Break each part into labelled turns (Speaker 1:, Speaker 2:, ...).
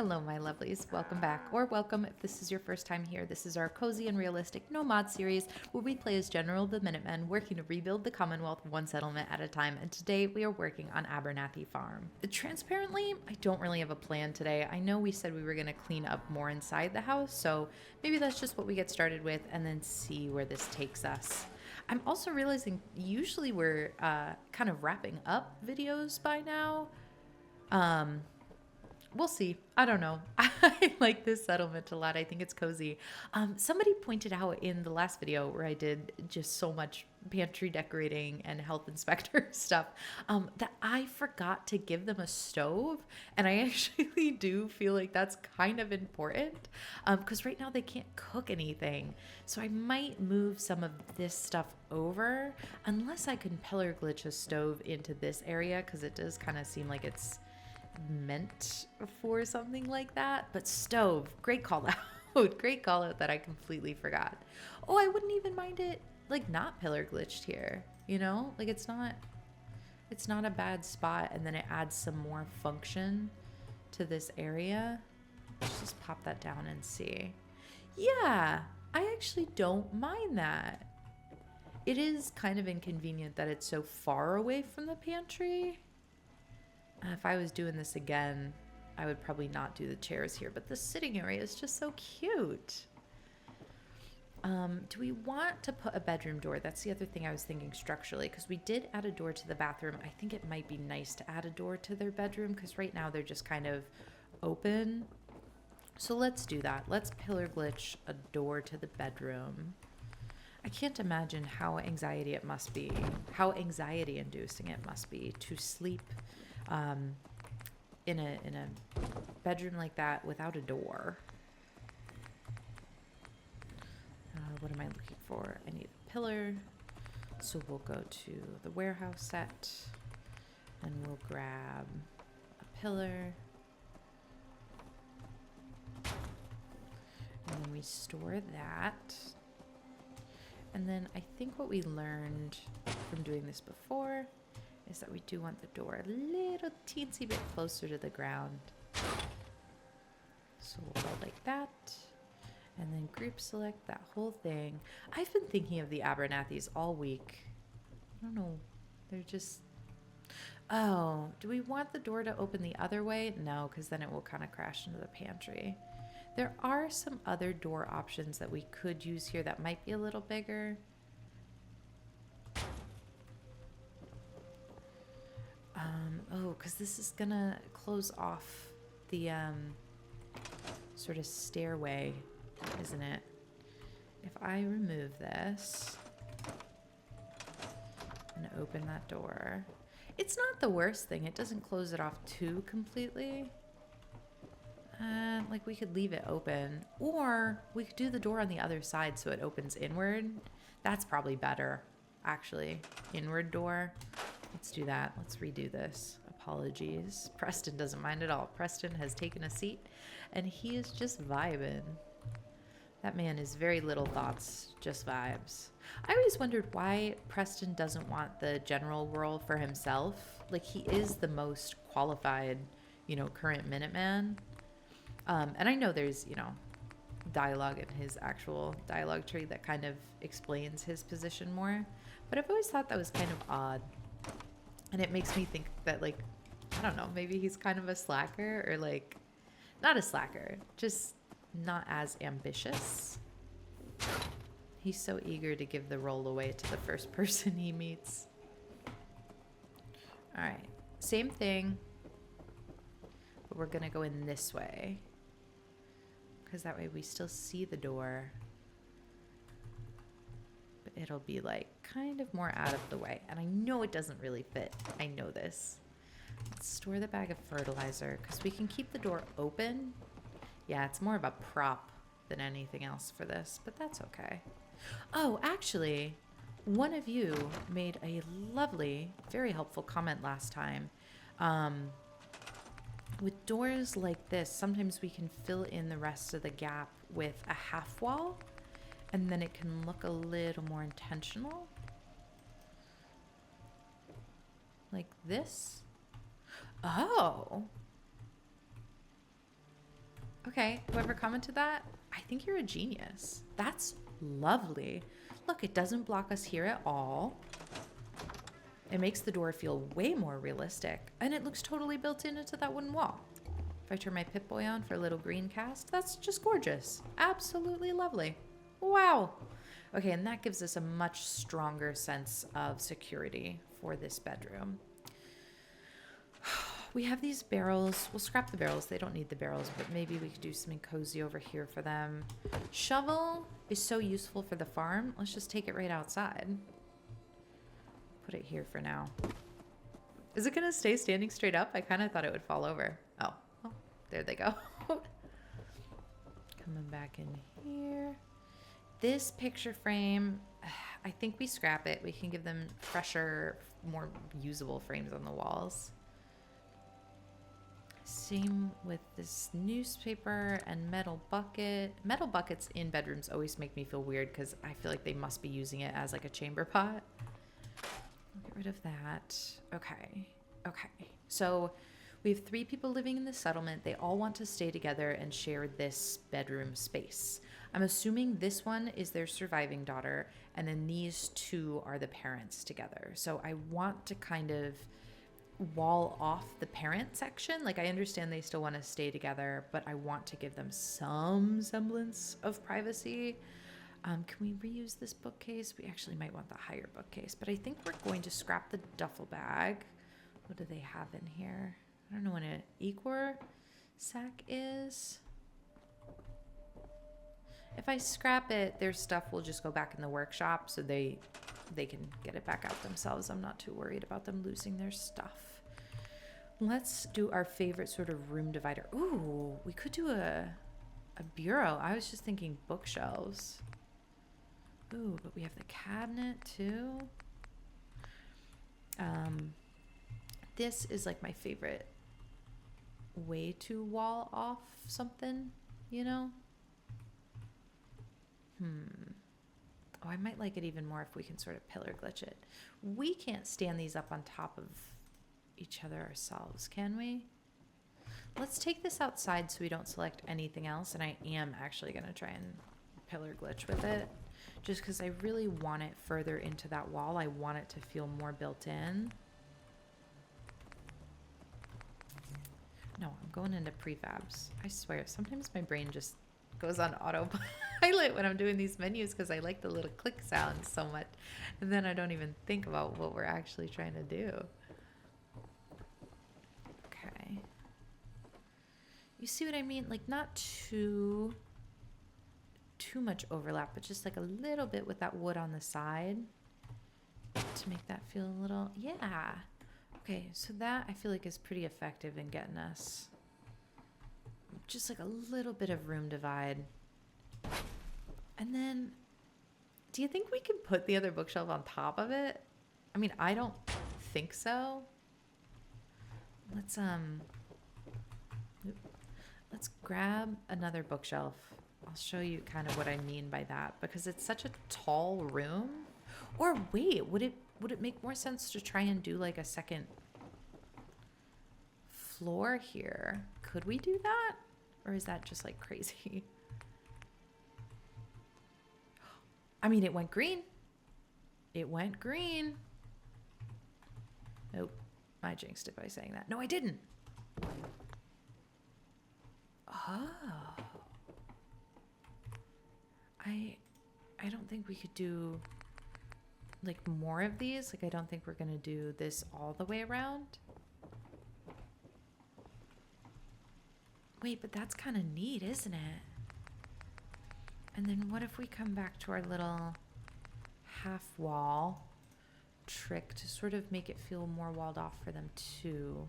Speaker 1: Hello, my lovelies. Welcome back, or welcome if this is your first time here. This is our cozy and realistic no mod series where we play as General the Minutemen, working to rebuild the Commonwealth one settlement at a time. And today we are working on Abernathy Farm. Transparently, I don't really have a plan today. I know we said we were going to clean up more inside the house, so maybe that's just what we get started with and then see where this takes us. I'm also realizing usually we're kind of wrapping up videos by now. We'll see. I don't know. I like this settlement a lot. I think it's cozy. Somebody pointed out in the last video where I did just so much pantry decorating and health inspector stuff that I forgot to give them a stove. And I actually do feel like that's kind of important because right now they can't cook anything. So I might move some of this stuff over unless I can pillar glitch a stove into this area because it does kind of seem like it's meant for something like that. But stove, great call out. Great call out that I completely forgot. Oh, I wouldn't even mind it like not pillar glitched here, you know, like it's not a bad spot, and then it adds some more function to this area. Let's just pop that down and see. Yeah, I actually don't mind that. It is kind of inconvenient that it's so far away from the pantry. If I was doing this again, I would probably not do the chairs here, but the sitting area is just so cute. Do we want to put a bedroom door? That's the other thing I was thinking structurally, because we did add a door to the bathroom. I think it might be nice to add a door to their bedroom, because right now they're just kind of open. So let's do that. Let's pillar glitch a door to the bedroom. I can't imagine how anxiety inducing it must be to sleep in a bedroom like that without a door. What am I looking for? I need a pillar, so we'll go to the warehouse set and we'll grab a pillar, and then we store that. And then I think what we learned from doing this before is that we do want the door a little teensy bit closer to the ground. So we'll go like that, and then group select that whole thing. I've been thinking of the Abernathys all week. I don't know. They're just... Oh, do we want the door to open the other way? No, because then it will kind of crash into the pantry. There are some other door options that we could use here that might be a little bigger. Oh, because this is gonna close off the sort of stairway, isn't it? If I remove this and open that door, it's not the worst thing. It doesn't close it off too completely. Like we could leave it open, or we could do the door on the other side so it opens inward. That's probably better, actually. Inward door. Let's do that. Let's redo this. Apologies. Preston doesn't mind at all. Preston has taken a seat and he is just vibing. That man is very little thoughts, just vibes. I always wondered why Preston doesn't want the general role for himself. Like, he is the most qualified, you know, current Minuteman. And I know there's, you know, dialogue in his actual dialogue tree that kind of explains his position more. But I've always thought that was kind of odd. And it makes me think that, like, I don't know, maybe he's kind of a slacker, or like, not a slacker, just not as ambitious. He's so eager to give the role away to the first person he meets. All right, same thing, but we're gonna go in this way, because that way we still see the door, but it'll be like kind of more out of the way. And I know it doesn't really fit. I know this. Let's store the bag of fertilizer because we can keep the door open. Yeah, it's more of a prop than anything else for this, but that's okay. Oh, actually, one of you made a lovely, very helpful comment last time. With doors like this, sometimes we can fill in the rest of the gap with a half wall, and then it can look a little more intentional. Like this. Oh. Okay, whoever commented that, I think you're a genius. That's lovely. Look, it doesn't block us here at all. It makes the door feel way more realistic, and it looks totally built in into that wooden wall. If I turn my Pip-Boy on for a little green cast, that's just gorgeous. Absolutely lovely. Wow. Okay, and that gives us a much stronger sense of security for this bedroom. We have these barrels. We'll scrap the barrels. They don't need the barrels, but maybe we could do something cozy over here for them. Shovel is so useful for the farm. Let's just take it right outside. Put it here for now. Is it going to stay standing straight up? I kind of thought it would fall over. Oh, well, there they go. Coming back in here. This picture frame, I think we scrap it. We can give them fresher, more usable frames on the walls. Same with this newspaper and metal bucket. Metal buckets in bedrooms always make me feel weird because I feel like they must be using it as like a chamber pot. I'll get rid of that. Okay. Okay. So we have 3 people living in the settlement. They all want to stay together and share this bedroom space. I'm assuming this one is their surviving daughter, and then these 2 are the parents together. So I want to kind of wall off the parent section. Like, I understand they still want to stay together, but I want to give them some semblance of privacy. Can we reuse this bookcase? We actually might want the higher bookcase, but I think we're going to scrap the duffel bag. What do they have in here? I don't know what an Equor sack is. If I scrap it, their stuff will just go back in the workshop, so they can get it back out themselves. I'm not too worried about them losing their stuff. Let's do our favorite sort of room divider. Ooh, we could do a bureau. I was just thinking bookshelves. Ooh, but we have the cabinet too. This is like my favorite way to wall off something, you know? Oh, I might like it even more if we can sort of pillar glitch it. We can't stand these up on top of each other ourselves, can we? Let's take this outside so we don't select anything else, and I am actually going to try and pillar glitch with it, just because I really want it further into that wall. I want it to feel more built in. No, I'm going into prefabs. I swear, sometimes my brain just goes on autopilot when I'm doing these menus because I like the little click sounds so much, and then I don't even think about what we're actually trying to do. Okay. You see what I mean? Like, not too much overlap, but just like a little bit with that wood on the side to make that feel a little, yeah. Okay, so that I feel like is pretty effective in getting us just like a little bit of room divide. And then, do you think we can put the other bookshelf on top of it? I mean, I don't think so. Let's grab another bookshelf. I'll show you kind of what I mean by that, because it's such a tall room. Or wait, would it make more sense to try and do like a second floor here? Could we do that? Or is that just like crazy? I mean, it went green. It went green. Nope. I jinxed it by saying that. No, I didn't. Oh. I don't think we could do like more of these. Like, I don't think we're going to do this all the way around. Wait, but that's kind of neat, isn't it? And then what if we come back to our little half wall trick to sort of make it feel more walled off for them too?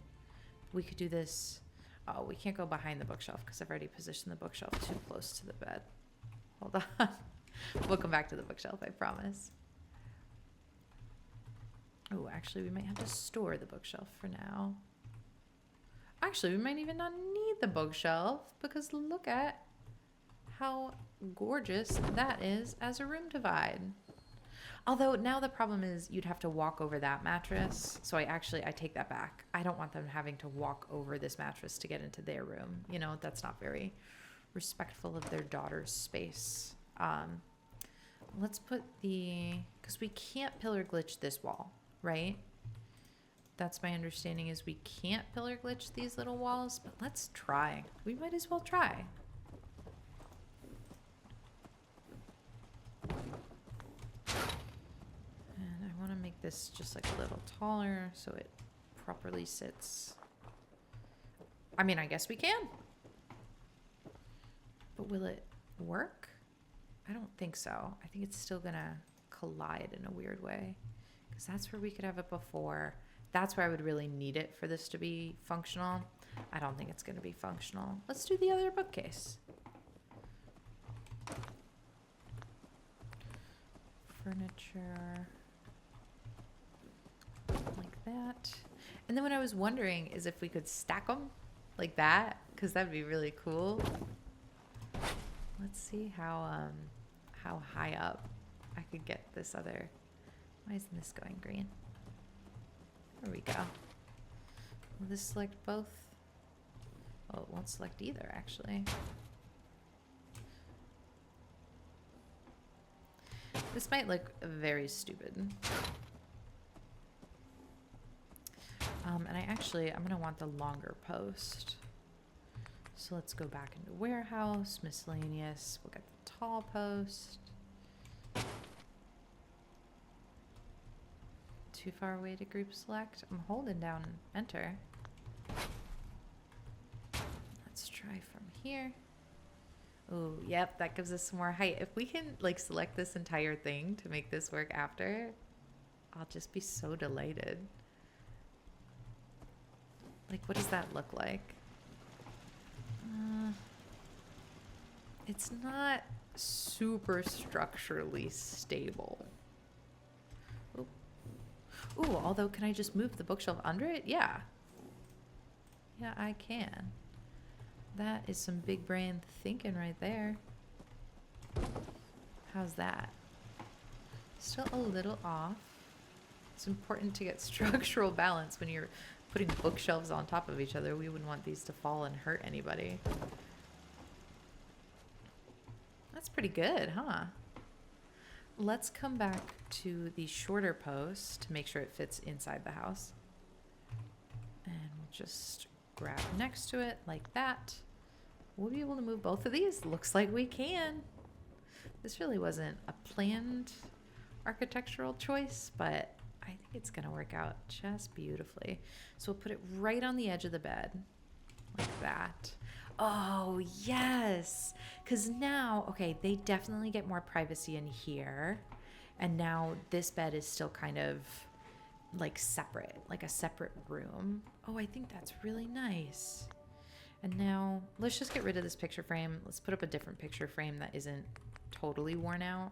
Speaker 1: We could do this. Oh, we can't go behind the bookshelf because I've already positioned the bookshelf too close to the bed. Hold on. We'll come back to the bookshelf, I promise. Oh, actually, we might have to store the bookshelf for now. Actually, we might even not need the bookshelf because look at how gorgeous that is as a room divide. Although now the problem is you'd have to walk over that mattress. So I take that back. I don't want them having to walk over this mattress to get into their room. You know, that's not very respectful of their daughter's space. Let's put because we can't pillar glitch this wall, right? That's my understanding, is we can't pillar glitch these little walls, but let's try. We might as well try. And I want to make this just like a little taller so it properly sits. I mean, I guess we can. But will it work? I don't think so. I think it's still gonna collide in a weird way, because that's where we could have it before. That's where I would really need it for this to be functional. I don't think it's gonna be functional. Let's do the other bookcase. Furniture. Like that. And then what I was wondering is if we could stack them like that, because that'd be really cool. Let's see how high up I could get this other. Why isn't this going green? There we go. Will this select both? Oh, it won't select either, actually. This might look very stupid. And I'm gonna want the longer post. So let's go back into warehouse, miscellaneous. We'll get the tall post. Too far away to group select. I'm holding down enter. Let's try from here. Oh, yep, that gives us some more height. If we can like select this entire thing to make this work after, I'll just be so delighted. Like, what does that look like? It's not super structurally stable. Ooh, although, can I just move the bookshelf under it? Yeah. Yeah, I can. That is some big brain thinking right there. How's that? Still a little off. It's important to get structural balance when you're putting bookshelves on top of each other. We wouldn't want these to fall and hurt anybody. That's pretty good, huh? Let's come back to the shorter post to make sure it fits inside the house. And we'll just grab next to it like that. We'll be able to move both of these. Looks like we can. This really wasn't a planned architectural choice, but I think it's gonna work out just beautifully. So we'll put it right on the edge of the bed, like that. Oh, yes. Because now, okay, they definitely get more privacy in here. And now this bed is still kind of like separate, like a separate room. Oh, I think that's really nice. And now let's just get rid of this picture frame. Let's put up a different picture frame that isn't totally worn out.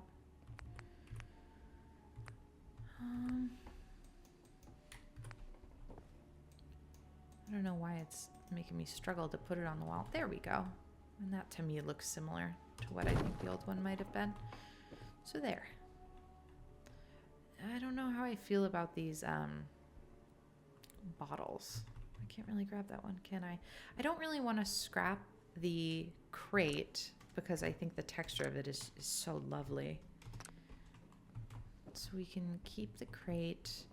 Speaker 1: I don't know why it's making me struggle to put it on the wall. There we go. And that to me looks similar to what I think the old one might have been. So there. I don't know how I feel about these bottles. I can't really grab that one, can I? I don't really want to scrap the crate because I think the texture of it is so lovely. So we can keep the crate.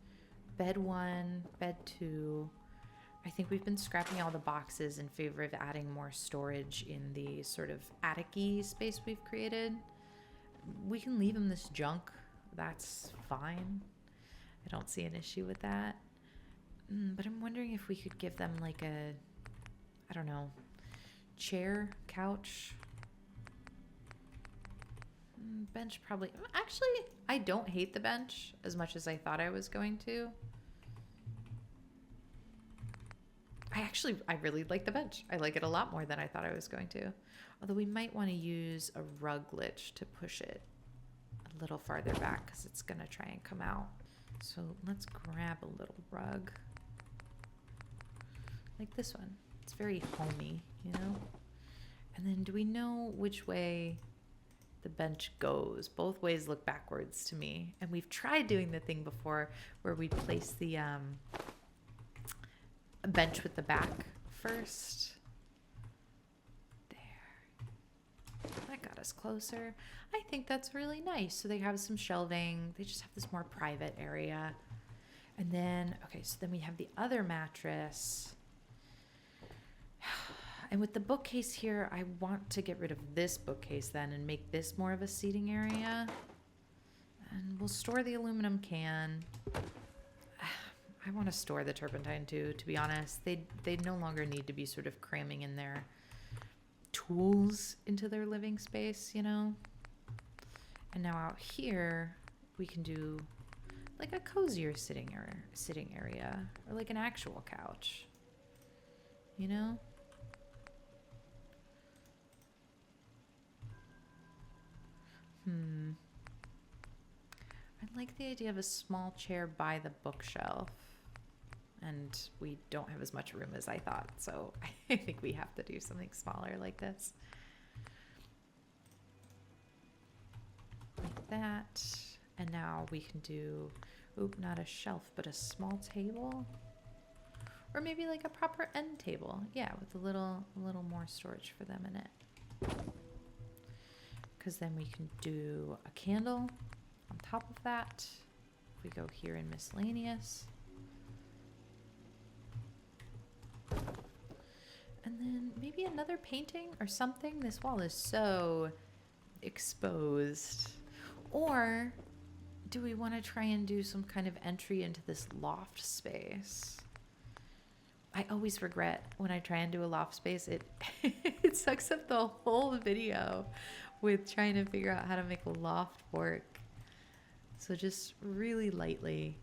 Speaker 1: Bed 1, bed 2. I think we've been scrapping all the boxes in favor of adding more storage in the sort of attic-y space we've created. We can leave them this junk. That's fine. I don't see an issue with that. But I'm wondering if we could give them like a, I don't know, chair, couch. Bench probably. Actually, I don't hate the bench as much as I thought I was going to. I really like the bench. I like it a lot more than I thought I was going to. Although we might want to use a rug glitch to push it a little farther back because it's going to try and come out. So let's grab a little rug. Like this one. It's very homey, you know? And then do we know which way the bench goes? Both ways look backwards to me. And we've tried doing the thing before where we place the bench with the back first. There. brought us closer. I think that's really nice. So they have some shelving. They just have this more private area. And then, okay, so then we have the other mattress. And with the bookcase here, I want to get rid of this bookcase then and make this more of a seating area. And we'll store the aluminum can. I want to store the turpentine too, to be honest. They no longer need to be sort of cramming in their tools into their living space, you know? And now out here, we can do like a cozier sitting area or like an actual couch, you know? I like the idea of a small chair by the bookshelf. And we don't have as much room as I thought, so I think we have to do something smaller like this. Like that. And now we can do, not a shelf, but a small table. Or maybe like a proper end table. Yeah, with a little more storage for them in it. Because then we can do a candle on top of that. If we go here in Miscellaneous. And then maybe another painting or something. This wall is so exposed. Or do we want to try and do some kind of entry into this loft space? I always regret when I try and do a loft space. It it sucks up the whole video with trying to figure out how to make a loft work. So just really lightly.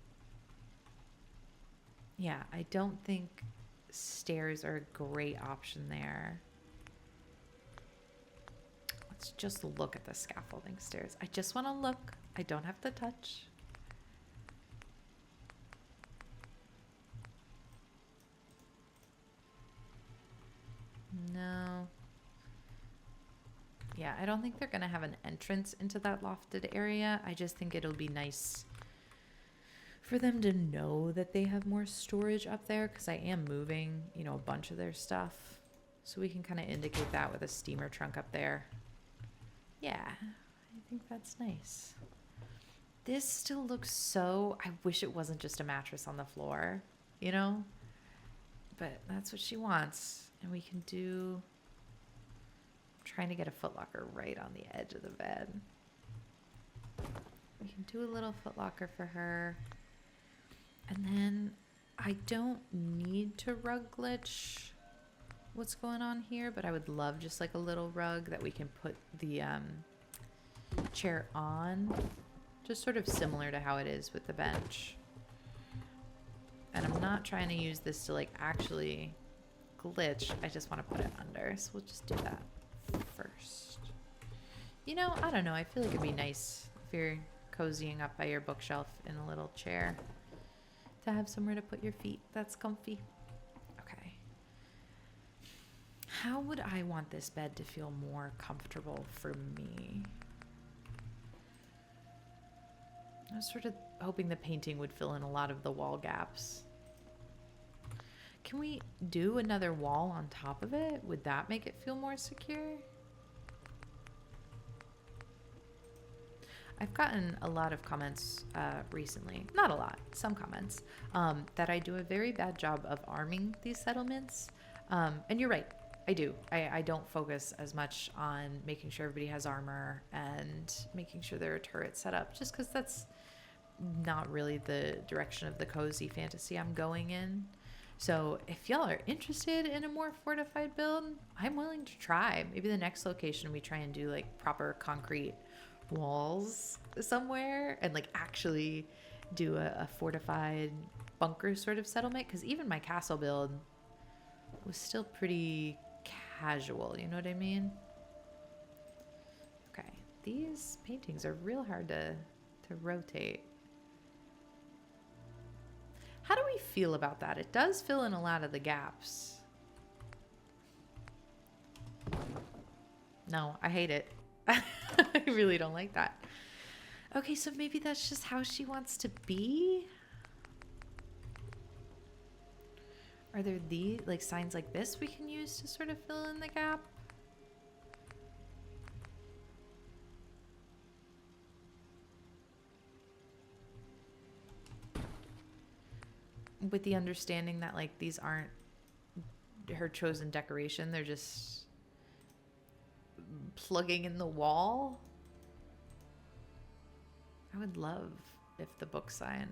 Speaker 1: Yeah, I don't think stairs are a great option there. Let's just look at the scaffolding stairs. I just want to look. I don't have to touch. No. Yeah, I don't think they're going to have an entrance into that lofted area. I just think it'll be nice for them to know that they have more storage up there, because I am moving, you know, a bunch of their stuff. So we can kind of indicate that with a steamer trunk up there. Yeah, I think that's nice. This still looks so, I wish it wasn't just a mattress on the floor, you know? But that's what she wants. And we can do, I'm trying to get a footlocker right on the edge of the bed. We can do a little footlocker for her. And then I don't need to rug glitch what's going on here, but I would love just like a little rug that we can put the chair on, just sort of similar to how it is with the bench. And I'm not trying to use this to like actually glitch. I just want to put it under. So we'll just do that first. You know, I don't know. I feel like it'd be nice if you're cozying up by your bookshelf in a little chair to have somewhere to put your feet that's comfy. Okay. How would I want this bed to feel more comfortable for me? I was sort of hoping the painting would fill in a lot of the wall gaps. Can we do another wall on top of it? Would that make it feel more secure? I've gotten a lot of comments recently, not a lot, some comments, that I do a very bad job of arming these settlements. And you're right, I do. I don't focus as much on making sure everybody has armor and making sure there are turrets set up, just because that's not really the direction of the cozy fantasy I'm going in. So if y'all are interested in a more fortified build, I'm willing to try. Maybe the next location we try and do like proper concrete walls somewhere and like actually do a fortified bunker sort of settlement, because even my castle build was still pretty casual, you know what I mean? Okay, these paintings are real hard to rotate. How do we feel about that? It does fill in a lot of the gaps. No, I hate it. I really don't like that. Okay, so maybe that's just how she wants to be? Are there the like signs like this we can use to sort of fill in the gap? with the understanding that like these aren't her chosen decoration. They're just plugging in the wall. I would love if the book sign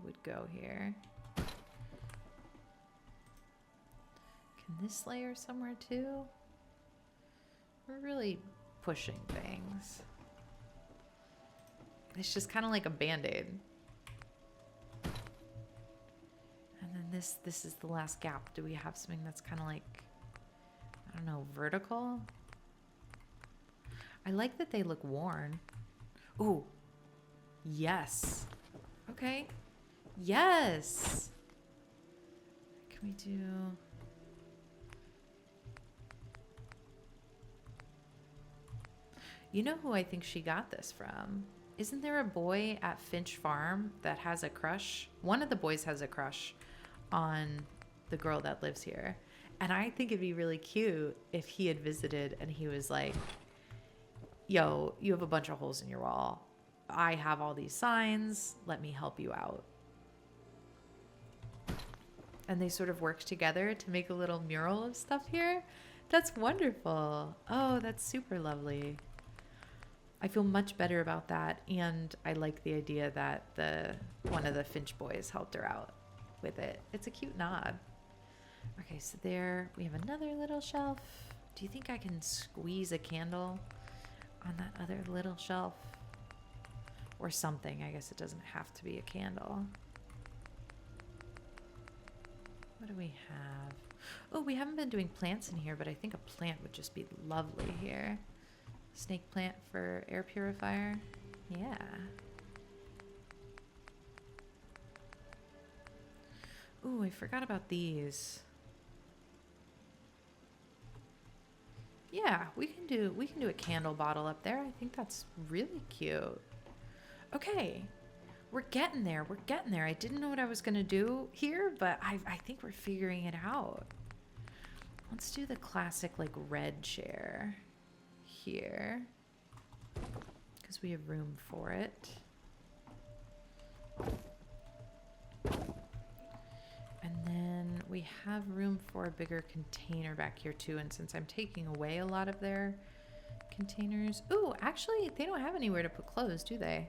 Speaker 1: would go here. Can this layer somewhere too? We're really pushing things. It's just kind of like a band-aid. And then this is the last gap. Do we have something that's kind of like, I don't know, vertical? I like that they look worn. Ooh. Yes. Okay. Yes. Can we do... You know who I think she got this from? Isn't there a boy at Finch Farm that has a crush? One of the boys has a crush on the girl that lives here. And I think it'd be really cute if he had visited and he was like, yo, you have a bunch of holes in your wall. I have all these signs. Let me help you out. And they sort of work together to make a little mural of stuff here. That's wonderful. Oh, that's super lovely. I feel much better about that, and I like the idea that one of the Finch boys helped her out with it. It's a cute nod. Okay, so there we have another little shelf. Do you think I can squeeze a candle on that other little shelf? Or something. I guess it doesn't have to be a candle. What do we have? Oh, we haven't been doing plants in here, but I think a plant would just be lovely here. Snake plant for air purifier. Yeah. Ooh, I forgot about these. Yeah, we can do a candle bottle up there. I think that's really cute. Okay. We're getting there. We're getting there. I didn't know what I was going to do here, but I think we're figuring it out. Let's do the classic like red chair here, because we have room for it. And then we have room for a bigger container back here too, and since I'm taking away a lot of their containers. Ooh, actually they don't have anywhere to put clothes, do they?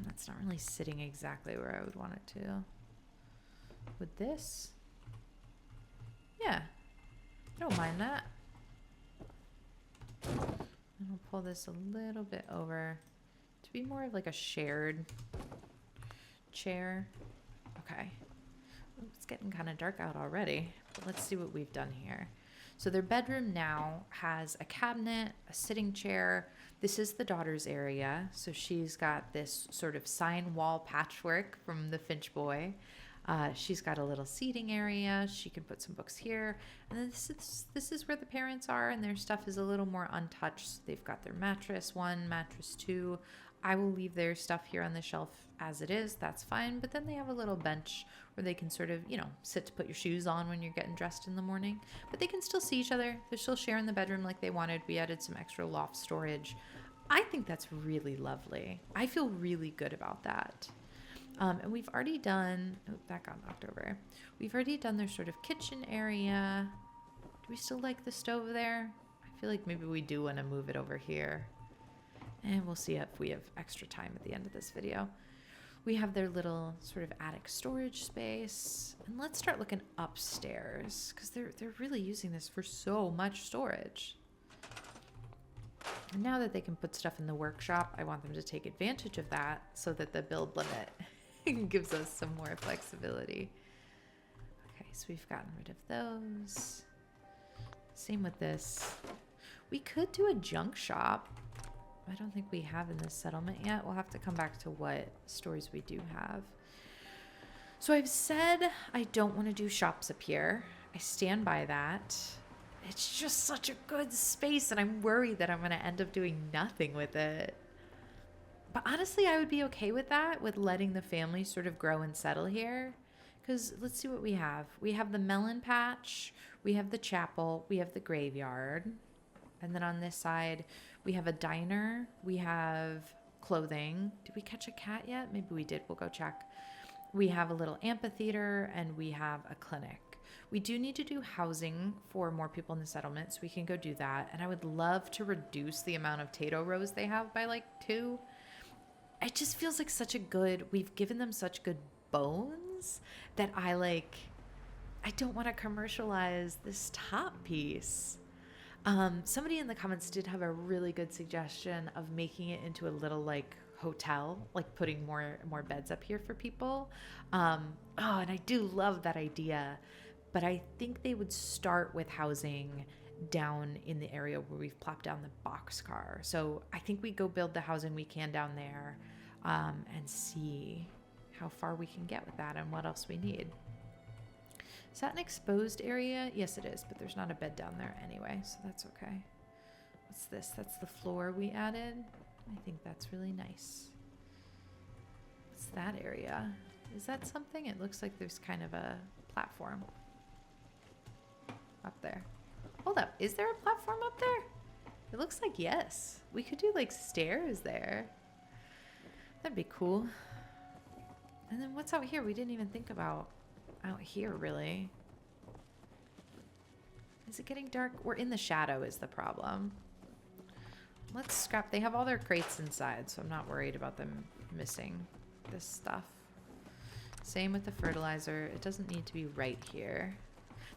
Speaker 1: That's not really sitting exactly where I would want it to. With this? Yeah, I don't mind that. And I'll pull this a little bit over to be more of like a shared chair. Okay. Ooh, it's getting kind of dark out already, but let's see what we've done here. So their bedroom now has a cabinet, a sitting chair. This is the daughter's area. So she's got this sort of sign wall patchwork from the Finch boy. She's got a little seating area. She can put some books here. And then this is where the parents are, and their stuff is a little more untouched. So they've got their mattress 1, mattress 2. I will leave their stuff here on the shelf as it is. That's fine. But then they have a little bench where they can sort of, you know, sit to put your shoes on when you're getting dressed in the morning. But they can still see each other. They're still sharing the bedroom like they wanted. We added some extra loft storage. I think that's really lovely. I feel really good about that. And we've already done, oh, that got knocked over. We've already done their sort of kitchen area. Do we still like the stove there? I feel like maybe we do want to move it over here. And we'll see if we have extra time at the end of this video. We have their little sort of attic storage space. And let's start looking upstairs, because they're really using this for so much storage. And now that they can put stuff in the workshop, I want them to take advantage of that so that the build limit gives us some more flexibility. Okay, so we've gotten rid of those. Same with this. We could do a junk shop. I don't think we have in this settlement yet. We'll have to come back to what stores we do have. So I've said I don't want to do shops up here. I stand by that. It's just such a good space, and I'm worried that I'm going to end up doing nothing with it. But honestly, I would be okay with that, with letting the family sort of grow and settle here. Because let's see what we have. We have the melon patch, we have the chapel, we have the graveyard. And then on this side, we have a diner, we have clothing. Did we catch a cat yet? Maybe we did. We'll go check. We have a little amphitheater and we have a clinic. We do need to do housing for more people in the settlement, so we can go do that. And I would love to reduce the amount of tato rows they have by like 2. It just feels like we've given them such good bones that I don't want to commercialize this top piece. Somebody in the comments did have a really good suggestion of making it into a little like hotel, like putting more beds up here for people. And I do love that idea, but I think they would start with housing down in the area where we've plopped down the boxcar. So I think we go build the housing we can down there, and see how far we can get with that and what else we need. Is that an exposed area? Yes, it is, but there's not a bed down there anyway, so that's okay. What's this? That's the floor we added. I think that's really nice. What's that area? Is that something? It looks like there's kind of a platform up there. Hold up. Is there a platform up there? It looks like yes. We could do like stairs there. That'd be cool. And then what's out here? We didn't even think about out here, really. Is it getting dark? We're in the shadow is the problem. Let's scrap. They have all their crates inside, so I'm not worried about them missing this stuff. Same with the fertilizer. It doesn't need to be right here.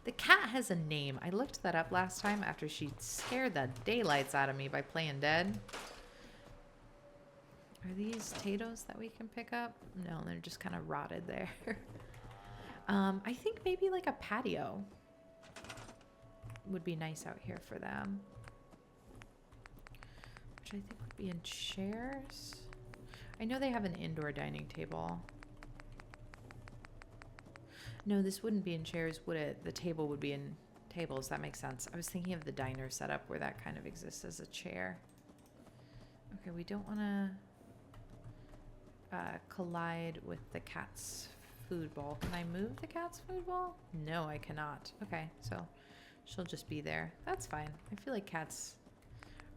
Speaker 1: The cat has a name. I looked that up last time after she scared the daylights out of me by playing dead. Are these potatoes that we can pick up? No, they're just kind of rotted there. I think maybe like a patio would be nice out here for them. Which I think would be in chairs. I know they have an indoor dining table. No, this wouldn't be in chairs, would it? The table would be in tables. That makes sense. I was thinking of the diner setup where that kind of exists as a chair. Okay, we don't want to collide with the cat's food bowl. Can I move the cat's food bowl? No, I cannot. Okay, so she'll just be there. That's fine. I feel like cats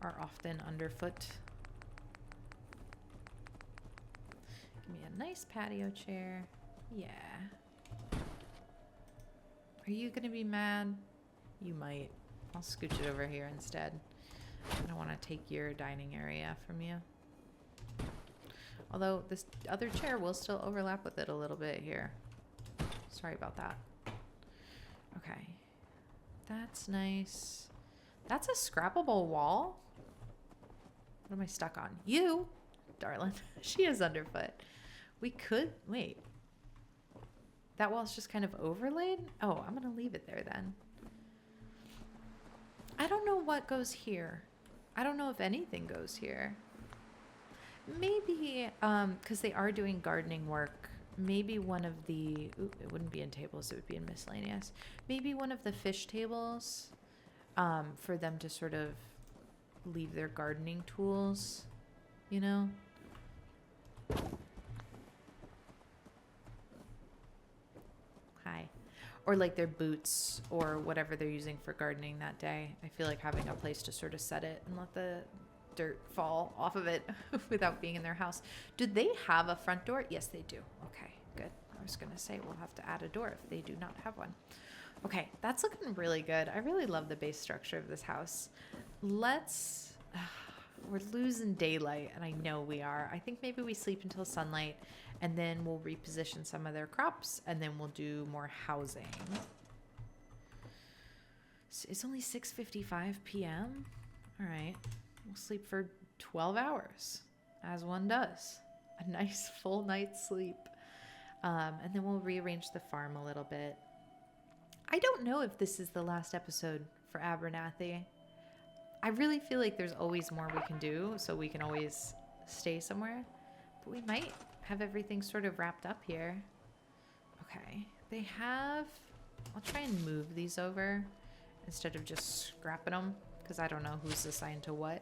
Speaker 1: are often underfoot. Give me a nice patio chair. Yeah. Are you going to be mad? You might. I'll scooch it over here instead. I don't want to take your dining area from you. Although this other chair will still overlap with it a little bit here. Sorry about that. Okay. That's nice. That's a scrappable wall. What am I stuck on? You, darling. She is underfoot. We could, wait. That wall's just kind of overlaid? Oh, I'm going to leave it there then. I don't know what goes here. I don't know if anything goes here. Maybe, because they are doing gardening work, maybe one of the, it wouldn't be in tables, it would be in miscellaneous. Maybe one of the fish tables, for them to sort of leave their gardening tools, you know? Hi. Or like their boots or whatever they're using for gardening that day. I feel like having a place to sort of set it and let the dirt fall off of it without being in their house. Do they have a front door? Yes, they do. Okay, good. I was going to say we'll have to add a door if they do not have one. Okay, that's looking really good. I really love the base structure of this house. Let's, we're losing daylight, and I know we are. I think maybe we sleep until sunlight, and then we'll reposition some of their crops, and then we'll do more housing. It's only 6:55 p.m. All right. We'll sleep for 12 hours, as one does. A nice full night's sleep. And then we'll rearrange the farm a little bit. I don't know if this is the last episode for Abernathy. I really feel like there's always more we can do, so we can always stay somewhere. But we might have everything sort of wrapped up here. Okay. They have... I'll try and move these over instead of just scrapping them, because I don't know who's assigned to what.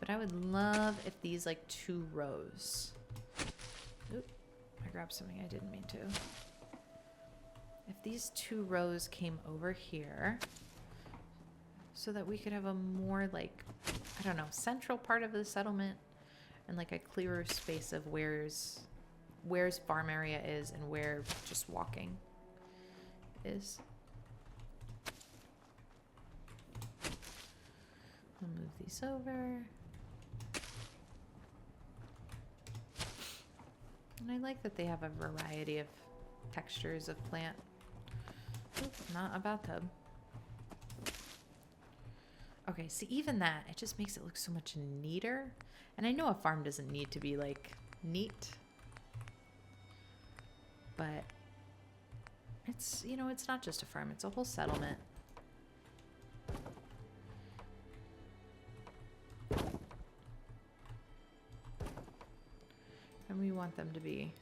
Speaker 1: But I would love if these like 2 rows. Oop, I grabbed something I didn't mean to. If these 2 rows came over here so that we could have a more like, I don't know, central part of the settlement. and like a clearer space of where's farm area is and where just walking is. I'll move these over. And I like that they have a variety of textures of plant. Oop, not a bathtub. Okay, see, even that, it just makes it look so much neater. And I know a farm doesn't need to be, like, neat. But it's, you know, it's not just a farm. It's a whole settlement. And we want them to be,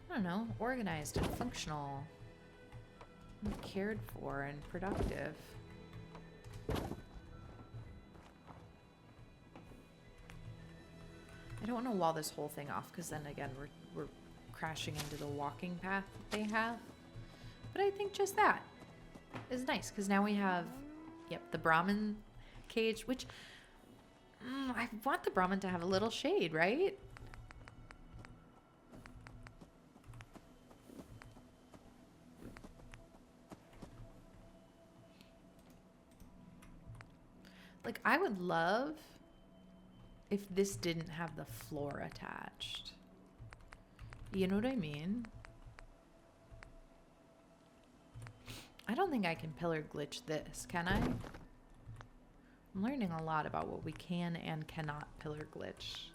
Speaker 1: I don't know, organized and functional. And cared for and productive. I don't want to wall this whole thing off because then again we're crashing into the walking path that they have. But I think just that is nice because now we have, yep, the Brahmin cage, which I want the Brahmin to have a little shade, right? Like, I would love if this didn't have the floor attached. You know what I mean? I don't think I can pillar glitch this, can I? I'm learning a lot about what we can and cannot pillar glitch.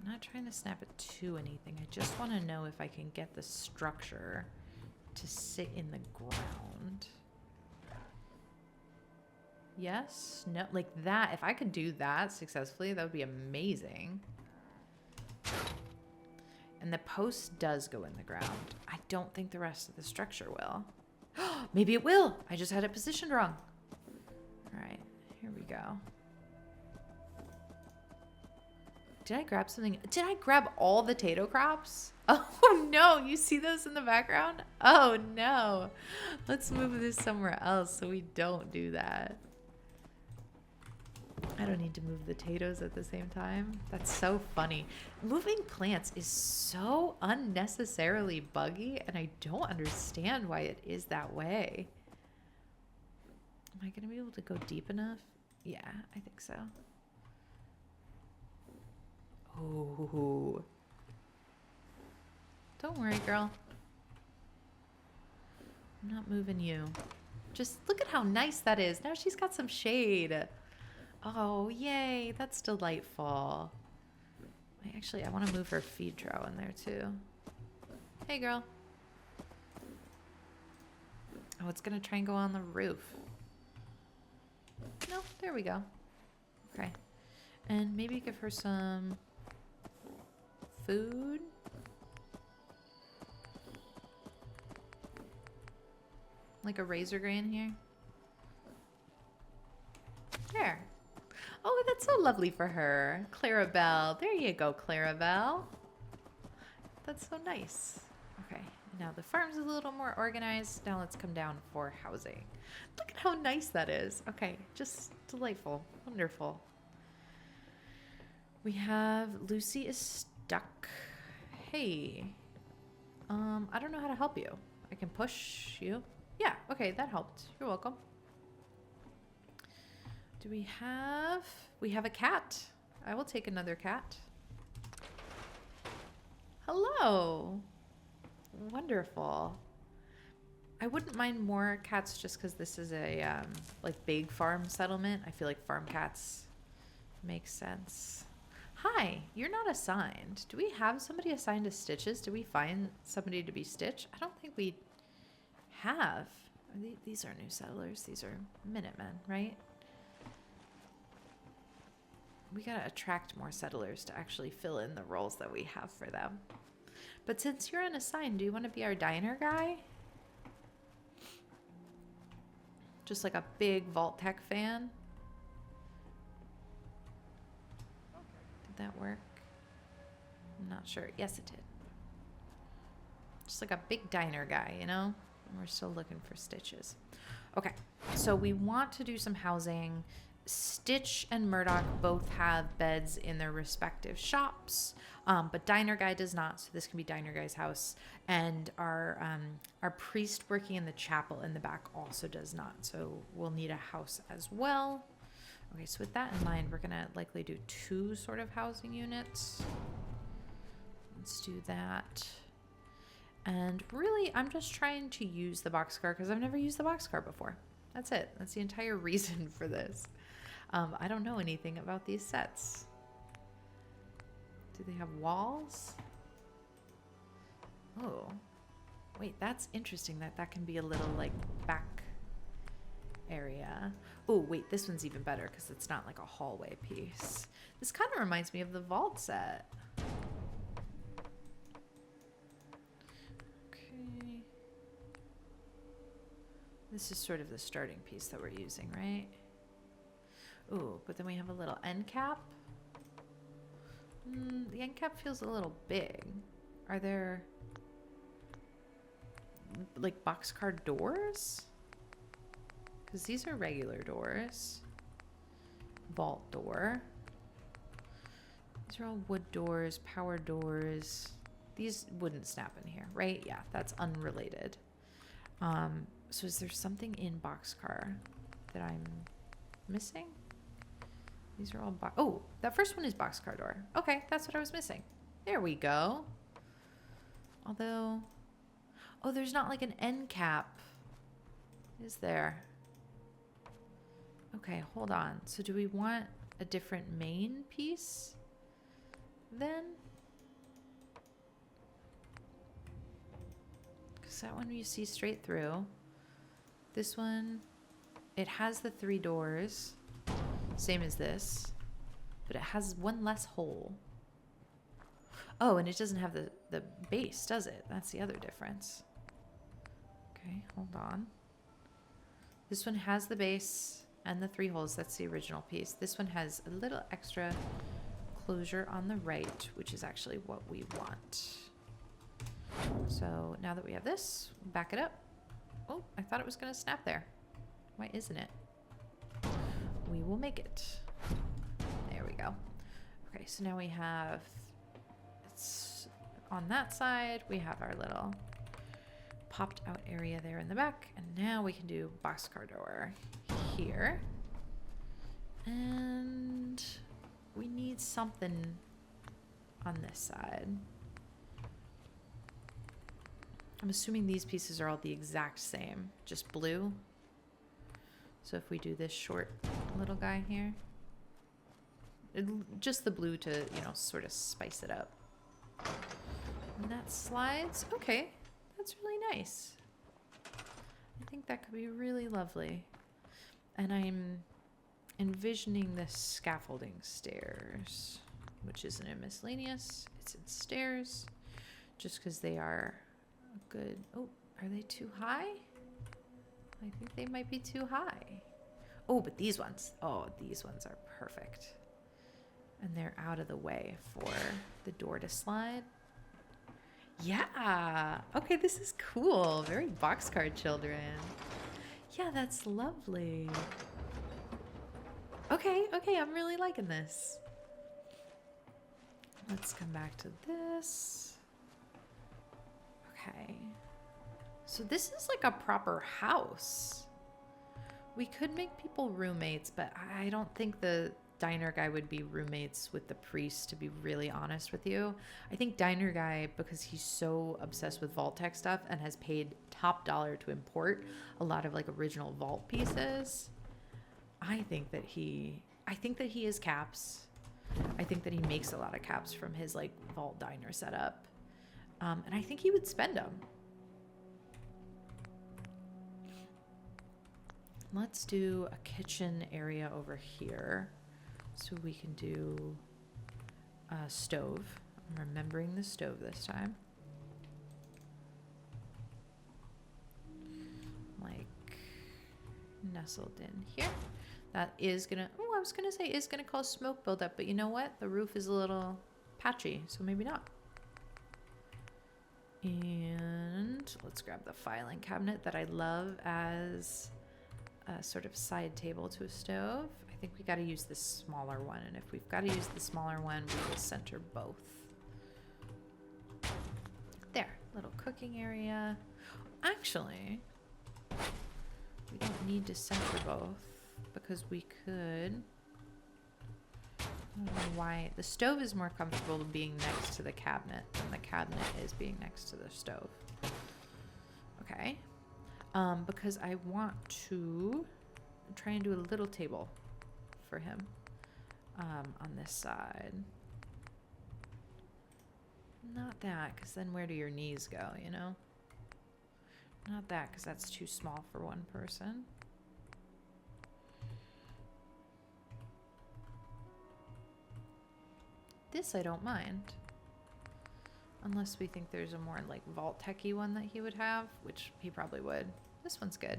Speaker 1: I'm not trying to snap it to anything. I just want to know if I can get the structure to sit in the ground. Yes? No? Like that. If I could do that successfully, that would be amazing. And the post does go in the ground. I don't think the rest of the structure will. Maybe it will. I just had it positioned wrong. All right. Here we go. Did I grab something? Did I grab all the tato crops? Oh no, you see those in the background? Oh no. Let's move this somewhere else so we don't do that. I don't need to move the potatoes at the same time. That's so funny. Moving plants is so unnecessarily buggy and I don't understand why it is that way. Am I gonna be able to go deep enough? Yeah, I think so. Oh, don't worry, girl. I'm not moving you. Just look at how nice that is. Now she's got some shade. Oh, yay. That's delightful. I want to move her feed trough in there too. Hey, girl. Oh, it's going to try and go on the roof. No, there we go. Okay. And maybe give her some food. Like a razor grain here. There. Oh, that's so lovely for her. Clarabell. There you go, Clarabell. That's so nice. Okay, now the farm's a little more organized. Now let's come down for housing. Look at how nice that is. Okay, just delightful. Wonderful. We have Lucy is stuck. Hey. I don't know how to help you. I can push you. Yeah, okay, that helped. You're welcome. Do we have a cat. I will take another cat. Hello. Wonderful. I wouldn't mind more cats just because this is a like big farm settlement. I feel like farm cats make sense. Hi, you're not assigned. Do we have somebody assigned to stitches? Do we find somebody to be stitched? I don't think we have. These are new settlers. These are Minutemen, right? We gotta attract more settlers to actually fill in the roles that we have for them. But since you're unassigned, do you want to be our diner guy? Just like a big Vault-Tec fan? Did that work? I'm not sure. Yes, it did. Just like a big diner guy, you know? We're still looking for stitches. Okay, so we want to do some housing. Stitch and Murdoch both have beds in their respective shops, but Diner Guy does not, so this can be Diner Guy's house. And our priest working in the chapel in the back also does not, so we'll need a house as well. Okay, so with that in mind, we're gonna likely do 2 sort of housing units. Let's do that. And really, I'm just trying to use the boxcar because I've never used the boxcar before. That's it. That's the entire reason for this. I don't know anything about these sets. Do they have walls? Oh, wait, that's interesting that can be a little like back area. Oh, wait, this one's even better because it's not like a hallway piece. This kind of reminds me of the vault set. Okay. This is sort of the starting piece that we're using, right? Ooh, but then we have a little end cap. The end cap feels a little big. Are there like boxcar doors? Because these are regular doors. Vault door. These are all wood doors, power doors. These wouldn't snap in here, right? Yeah, that's unrelated. So is there something in boxcar that I'm missing? These are all oh, that first one is boxcar door. Okay, that's what I was missing. There we go. Although, oh, there's not like an end cap, is there? Okay, hold on. So do we want a different main piece then? Because that one you see straight through. This one, it has the 3 doors. Same as this, but it has one less hole. Oh, and it doesn't have the base, does it? That's the other difference. Okay, hold on. This one has the base and the 3 holes. That's the original piece. This one has a little extra closure on the right, which is actually what we want. So now that we have this, back it up. Oh, I thought it was going to snap there. Why isn't it? We will make it. There we go. Okay, so now we have, it's on that side, we have our little popped out area there in the back, and now we can do boxcar door here. And we need something on this side. I'm assuming these pieces are all the exact same, just blue. So if we do this short little guy here, just the blue to, you know, sort of spice it up. And that slides. Okay, that's really nice. I think that could be really lovely. And I'm envisioning this scaffolding stairs, which isn't in Miscellaneous. It's in stairs, just because they are good. Oh, are they too high? I think they might be too high. Oh, but these ones. Oh, these ones are perfect. And they're out of the way for the door to slide. Yeah. Okay, this is cool. Very boxcar children. Yeah, that's lovely. Okay, I'm really liking this. Let's come back to this. Okay. So this is like a proper house. We could make people roommates, but I don't think the Diner Guy would be roommates with the priest, to be really honest with you. I think Diner Guy, because he's so obsessed with Vault-Tec stuff and has paid top dollar to import a lot of like original Vault pieces, I think that he is caps. I think that he makes a lot of caps from his like Vault Diner setup. And I think he would spend them. Let's do a kitchen area over here so we can do a stove. I'm remembering the stove this time. Like nestled in here. That is gonna, oh, I was gonna say is gonna cause smoke buildup, but you know what? The roof is a little patchy, so maybe not. And And let's grab the filing cabinet that I love as a sort of side table to a stove. I think we got to use this smaller one, and if we've got to use the smaller one, we will center both. There, little cooking area. Actually, we don't need to center both because we could. I don't know why. The stove is more comfortable being next to the cabinet than the cabinet is being next to the stove. Okay. Because I want to try and do a little table for him on this side. Not that, because then where do your knees go, you know? Not that, because that's too small for one person. This I don't mind. Unless we think there's a more like Vault-Tec-y one that he would have, which he probably would. This one's good.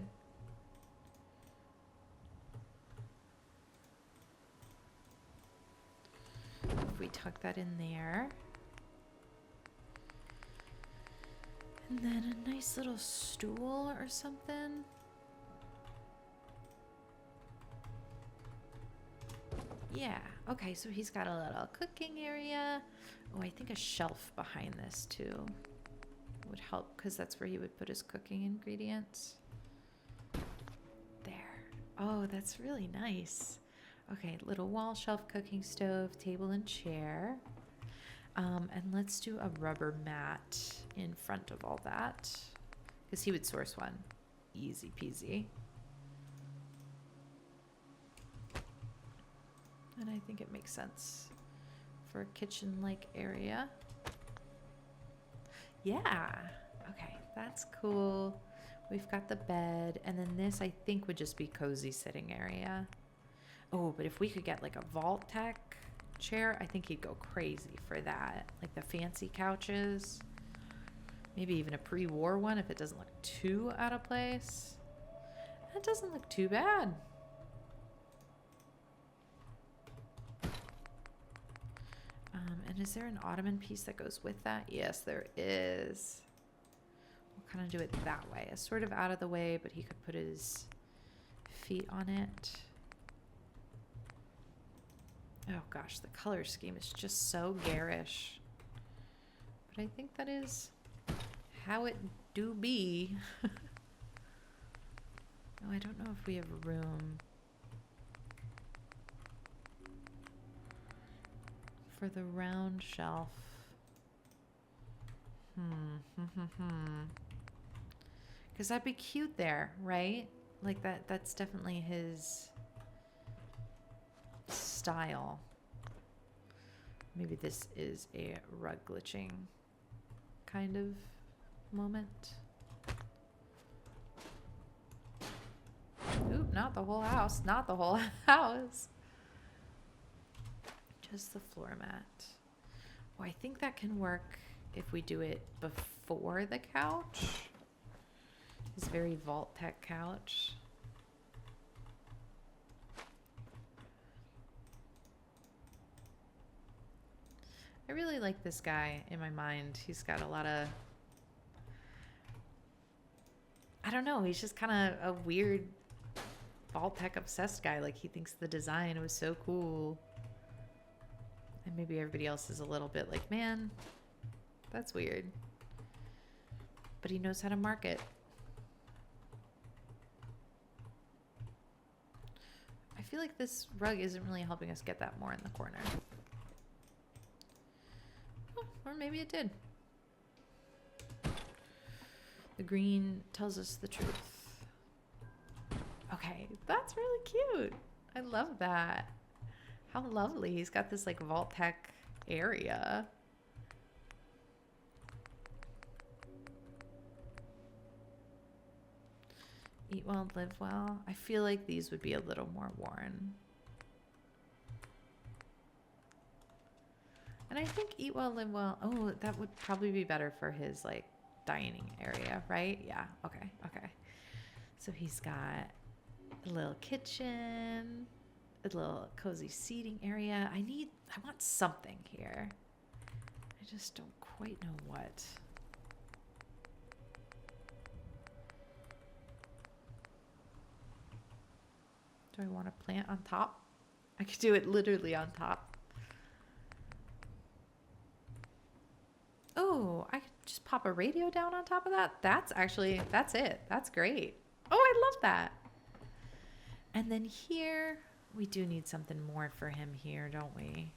Speaker 1: If we tuck that in there. And then a nice little stool or something. Yeah, okay, so he's got a little cooking area. Oh, I think a shelf behind this too would help because that's where he would put his cooking ingredients. There. Oh, that's really nice. Okay, little wall shelf, cooking stove, table and chair. And let's do a rubber mat in front of all that because he would source one. Easy peasy. And I think it makes sense for a kitchen-like area. Yeah. Okay, that's cool. We've got the bed. And then this, I think, would just be cozy sitting area. Oh, but if we could get like a Vault-Tec chair, I think he'd go crazy for that. Like the fancy couches. Maybe even a pre-war one if it doesn't look too out of place. That doesn't look too bad. And is there an ottoman piece that goes with that? Yes, there is. We'll kind of do it that way. It's sort of out of the way, but he could put his feet on it. Oh gosh, the color scheme is just so garish. But I think that is how it do be. Oh, I don't know if we have room for the round shelf. Because that'd be cute there, right? Like that's definitely his style. Maybe this is a rug glitching kind of moment. Oop, not the whole house. Not the whole house. Just the floor mat. Well, I think that can work if we do it before the couch. This very Vault-Tec couch. I really like this guy in my mind. He's got a lot of, I don't know, he's just kind of a weird Vault-Tec obsessed guy. Like he thinks the design was so cool. And maybe everybody else is a little bit like, man, that's weird. But he knows how to market. I feel like this rug isn't really helping us get that more in the corner. Oh, or maybe it did. The green tells us the truth. Okay, that's really cute. I love that. How lovely. He's got this like Vault-Tec area. Eat well, live well. I feel like these would be a little more worn. And I think eat well, live well. Oh, that would probably be better for his like dining area, right? Yeah. Okay. Okay. So he's got a little kitchen, a little cozy seating area. I want something here. I just don't quite know what. Do I want to plant on top? I could do it literally on top. Oh, I could just pop a radio down on top of that. That's it. That's great. Oh, I love that. And then here, we do need something more for him here, don't we?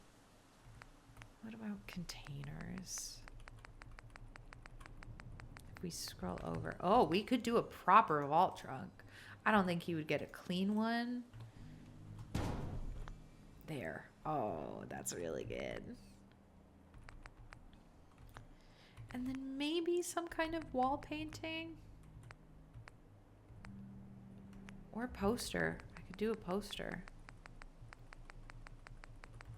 Speaker 1: What about containers? If we scroll over. Oh, we could do a proper vault trunk. I don't think he would get a clean one. There. Oh, that's really good. And then maybe some kind of wall painting. Or a poster. I could do a poster.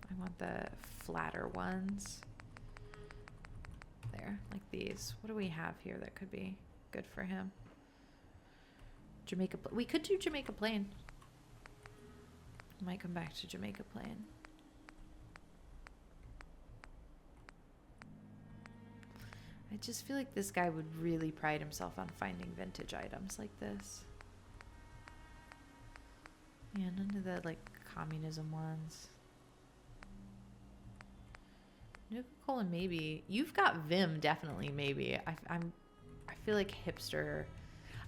Speaker 1: I want the flatter ones. There, like these. What do we have here that could be good for him? Jamaica. We could do Jamaica Plain. Might come back to Jamaica Plain. I just feel like this guy would really pride himself on finding vintage items like this. Yeah, none of the like communism ones. Nuka-Cola maybe. You've got Vim definitely maybe. I feel like hipster.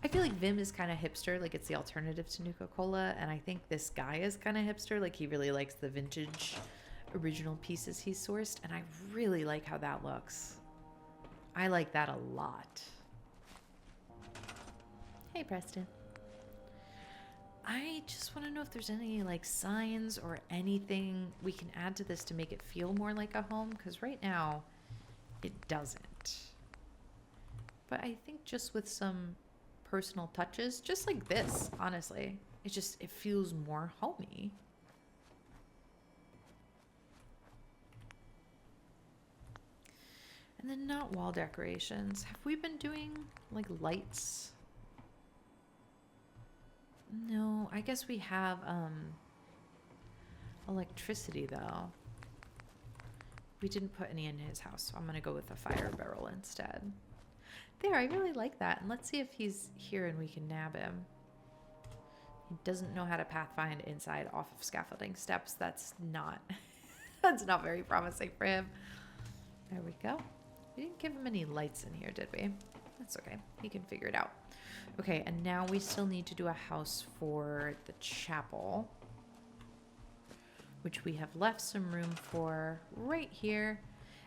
Speaker 1: I feel like Vim is kind of hipster, like it's the alternative to Nuka-Cola, and I think this guy is kind of hipster, like he really likes the vintage original pieces he's sourced, and I really like how that looks. I like that a lot. Hey, Preston. I just want to know if there's any like signs or anything we can add to this to make it feel more like a home, because right now it doesn't. But I think just with some personal touches, just like this, honestly, it feels more homey. And then not wall decorations. Have we been doing like lights? No, I guess we have electricity though. We didn't put any in his house, so I'm gonna go with a fire barrel instead. There, I really like that. And let's see if he's here and we can nab him. He doesn't know how to pathfind inside off of scaffolding steps. That's not that's not very promising for him. There we go. We didn't give him any lights in here, did we? That's okay. He can figure it out. Okay, and now we still need to do a house for the chapel, which we have left some room for right here.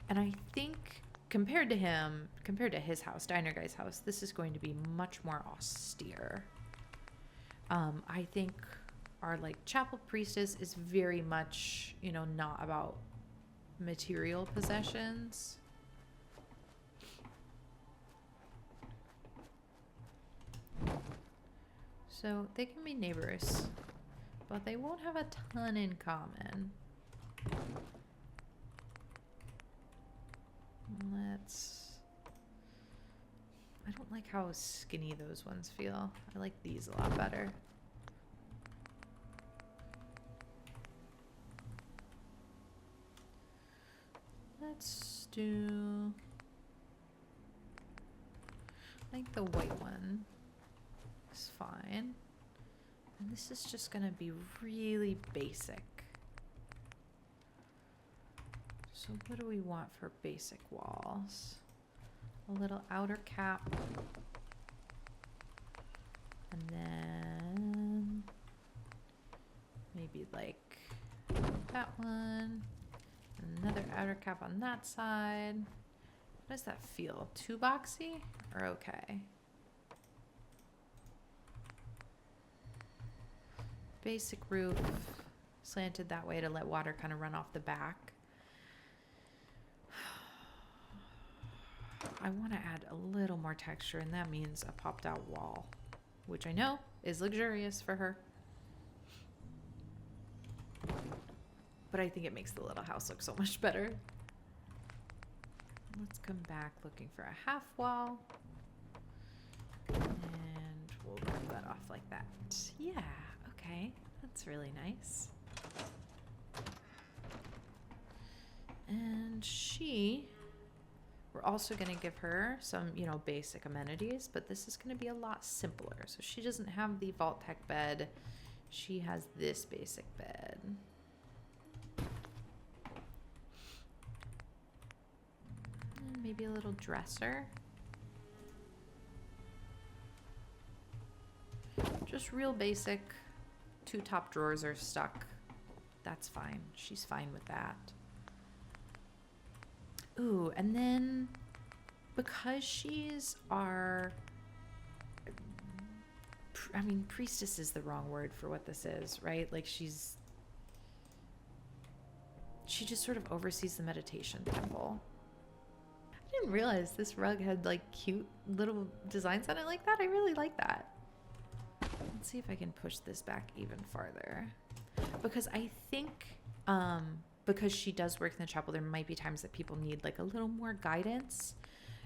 Speaker 1: And I think compared to his house, Diner Guy's house, this is going to be much more austere. I think our like chapel priestess is very much, you know, not about material possessions. So they can be neighbors, but they won't have a ton in common. I don't like how skinny those ones feel. I like these a lot better. Let's do, I think the white one is fine. And this is just gonna be really basic. So what do we want for basic walls? A little outer cap. And then maybe like that one. Another outer cap on that side. How does that feel? Too boxy or okay? Basic roof, slanted that way to let water kind of run off the back. I want to add a little more texture, and that means a popped out wall, which I know is luxurious for her. But I think it makes the little house look so much better. Let's come back looking for a half wall. And we'll rip that off like that. Yeah, okay. That's really nice. And we're also going to give her some, you know, basic amenities, but this is going to be a lot simpler. So she doesn't have the Vault-Tec bed. She has this basic bed. And maybe a little dresser. Just real basic. 2 top drawers are stuck. That's fine. She's fine with that. Ooh, and then because she's our... I mean, priestess is the wrong word for what this is, right? Like she just sort of oversees the meditation temple. I didn't realize this rug had like cute little designs on it like that. I really like that. Let's see if I can push this back even farther. Because I think, because she does work in the chapel, there might be times that people need like a little more guidance.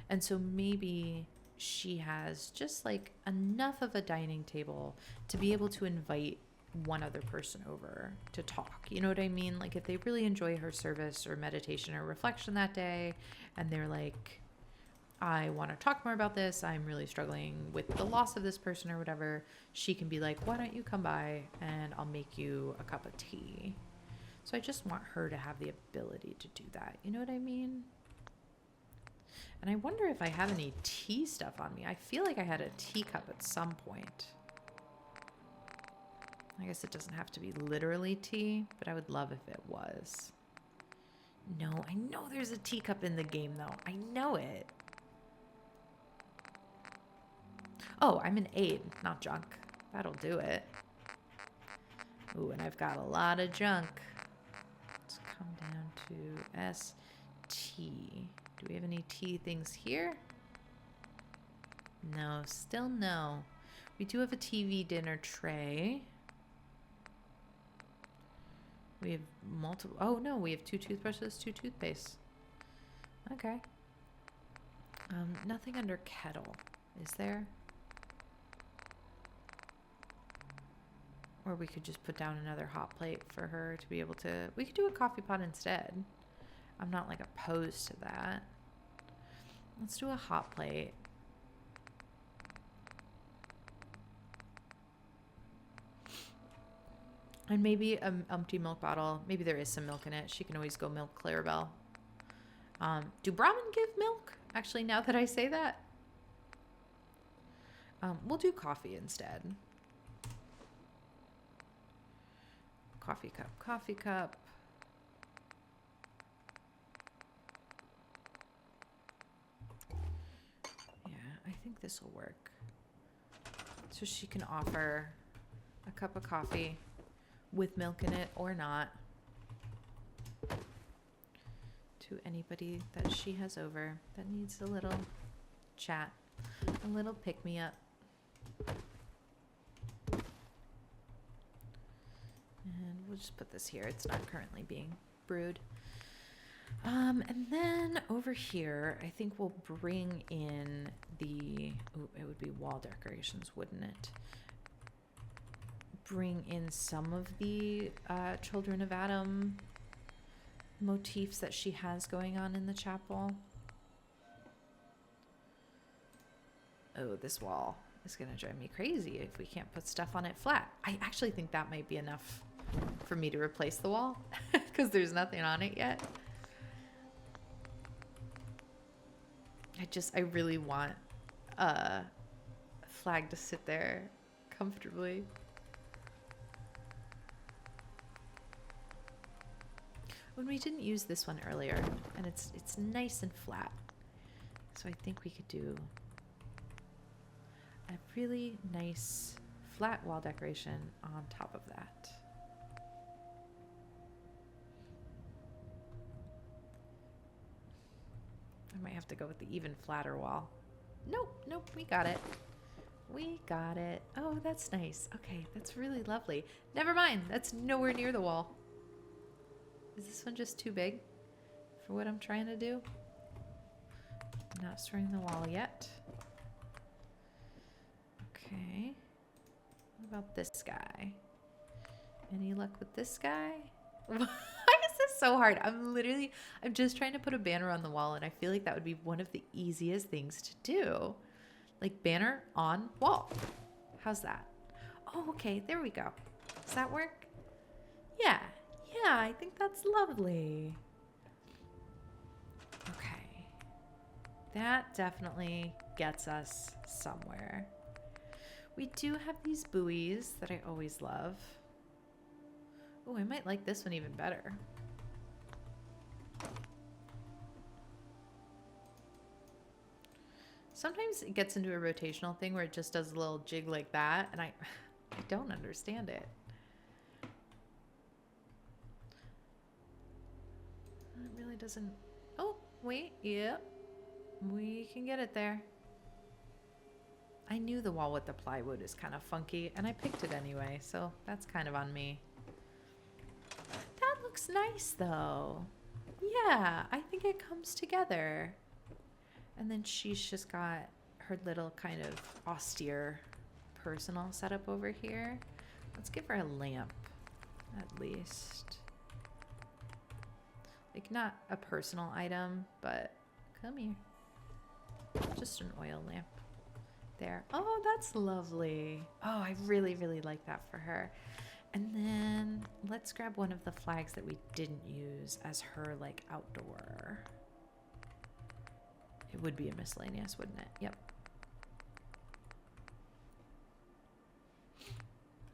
Speaker 1: And so maybe she has just like enough of a dining table to be able to invite one other person over to talk. You know what I mean? Like if they really enjoy her service or meditation or reflection that day, and they're like, I want to talk more about this, I'm really struggling with the loss of this person or whatever, she can be like, why don't you come by and I'll make you a cup of tea. So I just want her to have the ability to do that. You know what I mean? And I wonder if I have any tea stuff on me. I feel like I had a teacup at some point. I guess it doesn't have to be literally tea, but I would love if it was. No, I know there's a teacup in the game though. I know it. Oh, I'm an aid, not junk. That'll do it. Ooh, and I've got a lot of junk. Let's come down to S-T. Do we have any tea things here? No, still no. We do have a TV dinner tray. We have multiple... Oh, no, we have 2 toothbrushes, 2 toothpastes. Okay. Nothing under kettle. Is there? Or we could just put down another hot plate for her to be able to... We could do a coffee pot instead. I'm not like opposed to that. Let's do a hot plate. And maybe an empty milk bottle. Maybe there is some milk in it. She can always go milk Clarabell. Do Brahmin give milk? Actually, now that I say that. We'll do coffee instead. Coffee cup, coffee cup. Yeah, I think this will work. So she can offer a cup of coffee with milk in it or not to anybody that she has over that needs a little chat, a little pick-me-up. And we'll just put this here. It's not currently being brewed. And then over here, I think we'll bring in the... Ooh, it would be wall decorations, wouldn't it? Bring in some of the Children of Adam motifs that she has going on in the chapel. Oh, this wall is going to drive me crazy if we can't put stuff on it flat. I actually think that might be enough for me to replace the wall because there's nothing on it yet. I really want a flag to sit there comfortably. When we didn't use this one earlier, and it's nice and flat. So I think we could do a really nice flat wall decoration on top of that. I might have to go with the even flatter wall. Nope, we got it. We got it. Oh, that's nice. Okay, that's really lovely. Never mind, that's nowhere near the wall. Is this one just too big for what I'm trying to do? I'm not storing the wall yet. Okay. What about this guy? Any luck with this guy? Why is this so hard? I'm just trying to put a banner on the wall, and I feel like that would be one of the easiest things to do. Like banner on wall. How's that? Oh, okay, there we go. Does that work? Yeah. Yeah, I think that's lovely. Okay. That definitely gets us somewhere. We do have these buoys that I always love. Oh, I might like this one even better. Sometimes it gets into a rotational thing where it just does a little jig like that, and I don't understand it. It really doesn't... Oh, wait, yep. We can get it there. I knew the wall with the plywood is kind of funky, and I picked it anyway, so that's kind of on me. That looks nice, though. Yeah, I think it comes together. And then she's just got her little kind of austere personal setup over here. Let's give her a lamp, at least. Like, not a personal item, but come here. Just an oil lamp. There. Oh, that's lovely. Oh, I really, really like that for her. And then let's grab one of the flags that we didn't use as her, like, outdoor. It would be a miscellaneous, wouldn't it? Yep.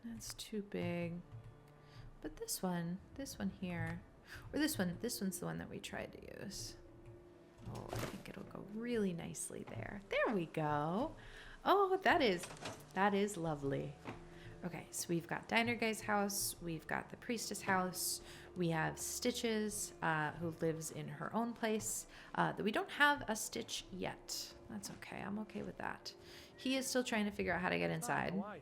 Speaker 1: That's too big. But this one here, or this one's the one that we tried to use. Oh, I think it'll go really nicely there. There we go. Oh, that is lovely. Okay, so we've got Diner Guy's house, we've got the Priestess house, we have Stitches, who lives in her own place, that we don't have a Stitch yet. That's okay, I'm okay with that. He is still trying to figure out how to get inside.
Speaker 2: How are you?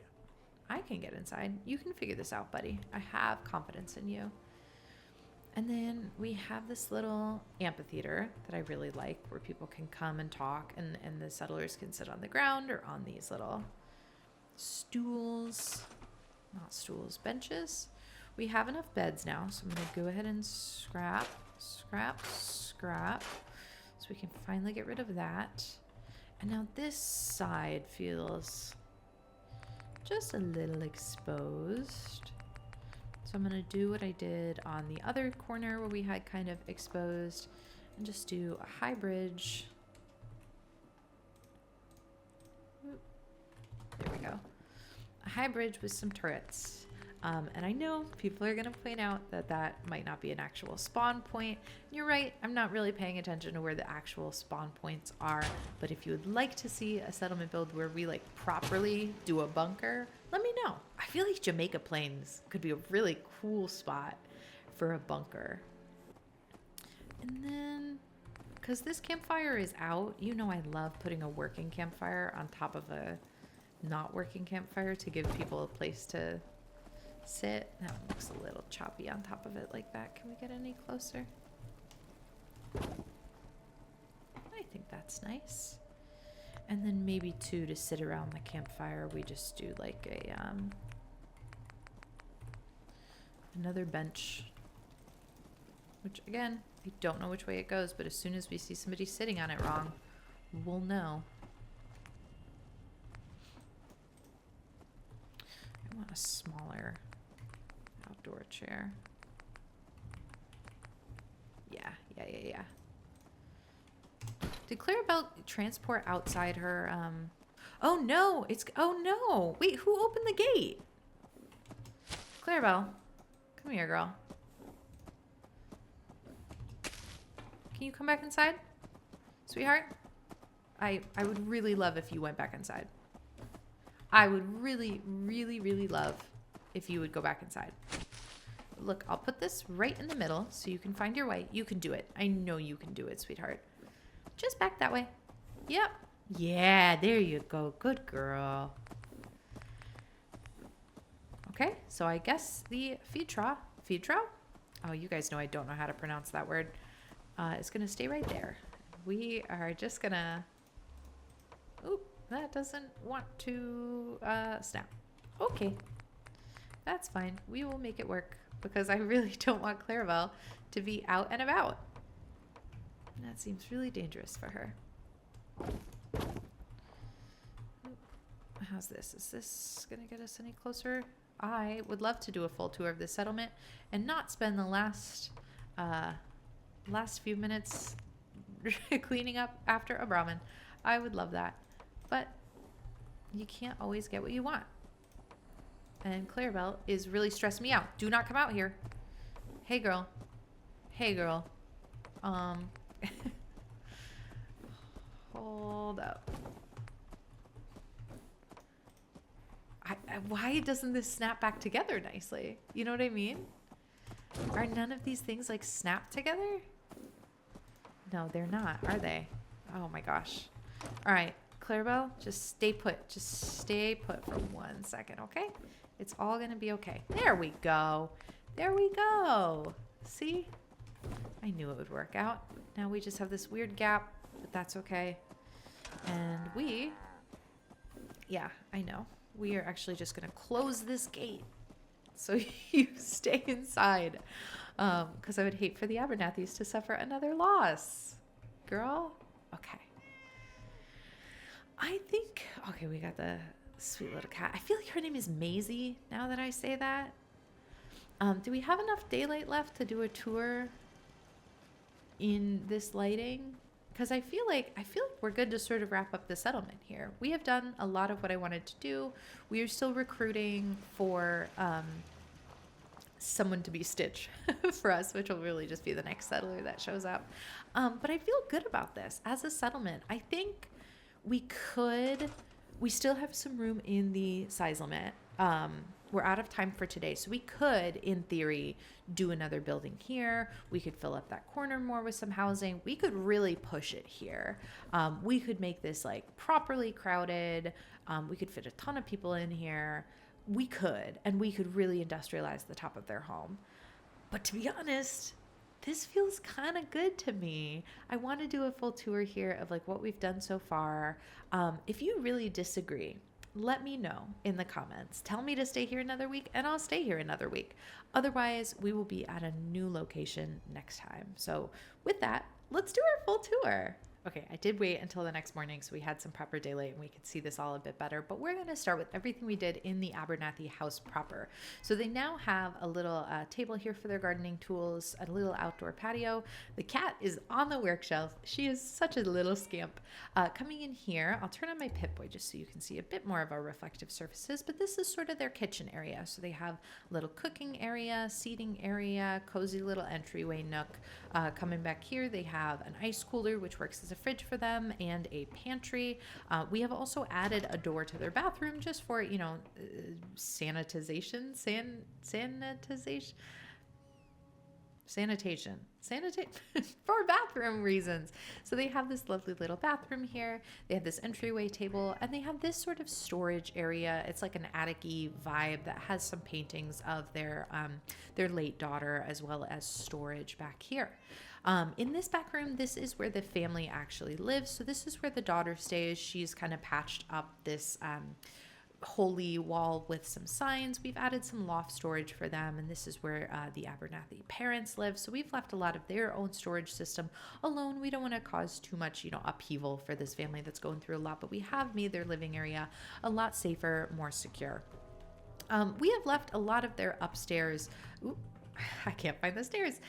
Speaker 1: I can get inside. You can figure this out, buddy. I have confidence in you. And then we have this little amphitheater that I really like, where people can come and talk, and the settlers can sit on the ground or on these little benches. We have enough beds now, so I'm going to go ahead and scrap, so we can finally get rid of that. And now this side feels just a little exposed. So I'm going to do what I did on the other corner where we had kind of exposed, and just do a high bridge. There we go. A high bridge with some turrets. And I know people are going to point out that that might not be an actual spawn point. You're right. I'm not really paying attention to where the actual spawn points are. But if you would like to see a settlement build where we like properly do a bunker, let me know. I feel like Jamaica Plains could be a really cool spot for a bunker. And then, because this campfire is out, you know I love putting a working campfire on top of a not working campfire to give people a place to sit. That looks a little choppy on top of it like that. Can we get any closer? I think that's nice. And then maybe too, to sit around the campfire, we just do like a another bench, which again, I don't know which way it goes, but as soon as we see somebody sitting on it wrong, we'll know. I want a smaller outdoor chair. Yeah. Did Clarabell transport outside her, oh no, oh no, wait, who opened the gate? Clarabell, come here, girl. Can you come back inside, sweetheart? I would really love if you went back inside. I would really, really, really love if you would go back inside. Look, I'll put this right in the middle so you can find your way. You can do it. I know you can do it, sweetheart. Just back that way. Yep. Yeah, there you go. Good girl. Okay, so I guess the feed trough? Oh, you guys know I don't know how to pronounce that word. It's going to stay right there. We are just going to... Oop, that doesn't want to snap. Okay, that's fine. We will make it work because I really don't want Clarabell to be out and about. That seems really dangerous for her. How's this? Is this going to get us any closer? I would love to do a full tour of this settlement and not spend the last few minutes cleaning up after a Brahmin. I would love that. But you can't always get what you want. And Clarabell is really stressing me out. Do not come out here. Hey, girl. Hey, girl. Hold up. Why doesn't this snap back together nicely? You know what I mean? Are none of these things like snap together? No, they're not, are they? Oh my gosh. All right, Clarabell, just stay put. Just stay put for 1 second, okay? It's all gonna be okay. There we go. There we go. See? I knew it would work out. Now we just have this weird gap, but that's okay. And yeah, I know. We are actually just going to close this gate so you stay inside. Because I would hate for the Abernathys to suffer another loss. Girl? Okay. I think, okay, we got the sweet little cat. I feel like her name is Maisie now that I say that. Do we have enough daylight left to do a tour in this lighting? Because I feel like we're good to sort of wrap up the settlement here. We have done a lot of what I wanted to do. We are still recruiting for someone to be Stitch for us, which will really just be the next settler that shows up. But I feel good about this as a settlement. I think we still have some room in the size limit. We're out of time for today. So we could, in theory, do another building here. We could fill up that corner more with some housing. We could really push it here. We could make this like properly crowded. We could fit a ton of people in here. We could, and we could really industrialize the top of their home. But to be honest, this feels kind of good to me. I want to do a full tour here of like what we've done so far. If you really disagree, let me know in the comments. Tell me to stay here another week and I'll stay here another week. Otherwise, we will be at a new location next time. So with that, let's do our full tour. Okay, I did wait until the next morning so we had some proper daylight and we could see this all a bit better, but we're going to start with everything we did in the Abernathy house proper. So they now have a little table here for their gardening tools, a little outdoor patio. The cat is on the work shelf. She is such a little scamp. Coming in here, I'll turn on my Pip-Boy just so you can see a bit more of our reflective surfaces, but this is sort of their kitchen area. So they have a little cooking area, seating area, cozy little entryway nook. Coming back here, they have an ice cooler, which works as a fridge for them, and a pantry. We have also added a door to their bathroom just for, sanitation for bathroom reasons. So they have this lovely little bathroom here. They have this entryway table, and they have this sort of storage area. It's like an attic-y vibe that has some paintings of their late daughter, as well as storage back here. In this back room, this is where the family actually lives. So this is where the daughter stays. She's kind of patched up this holy wall with some signs. We've added some loft storage for them, and this is where the Abernathy parents live. So we've left a lot of their own storage system alone. We don't want to cause too much, upheaval for this family that's going through a lot, but we have made their living area a lot safer, more secure. We have left a lot of their upstairs. Ooh, I can't find the stairs.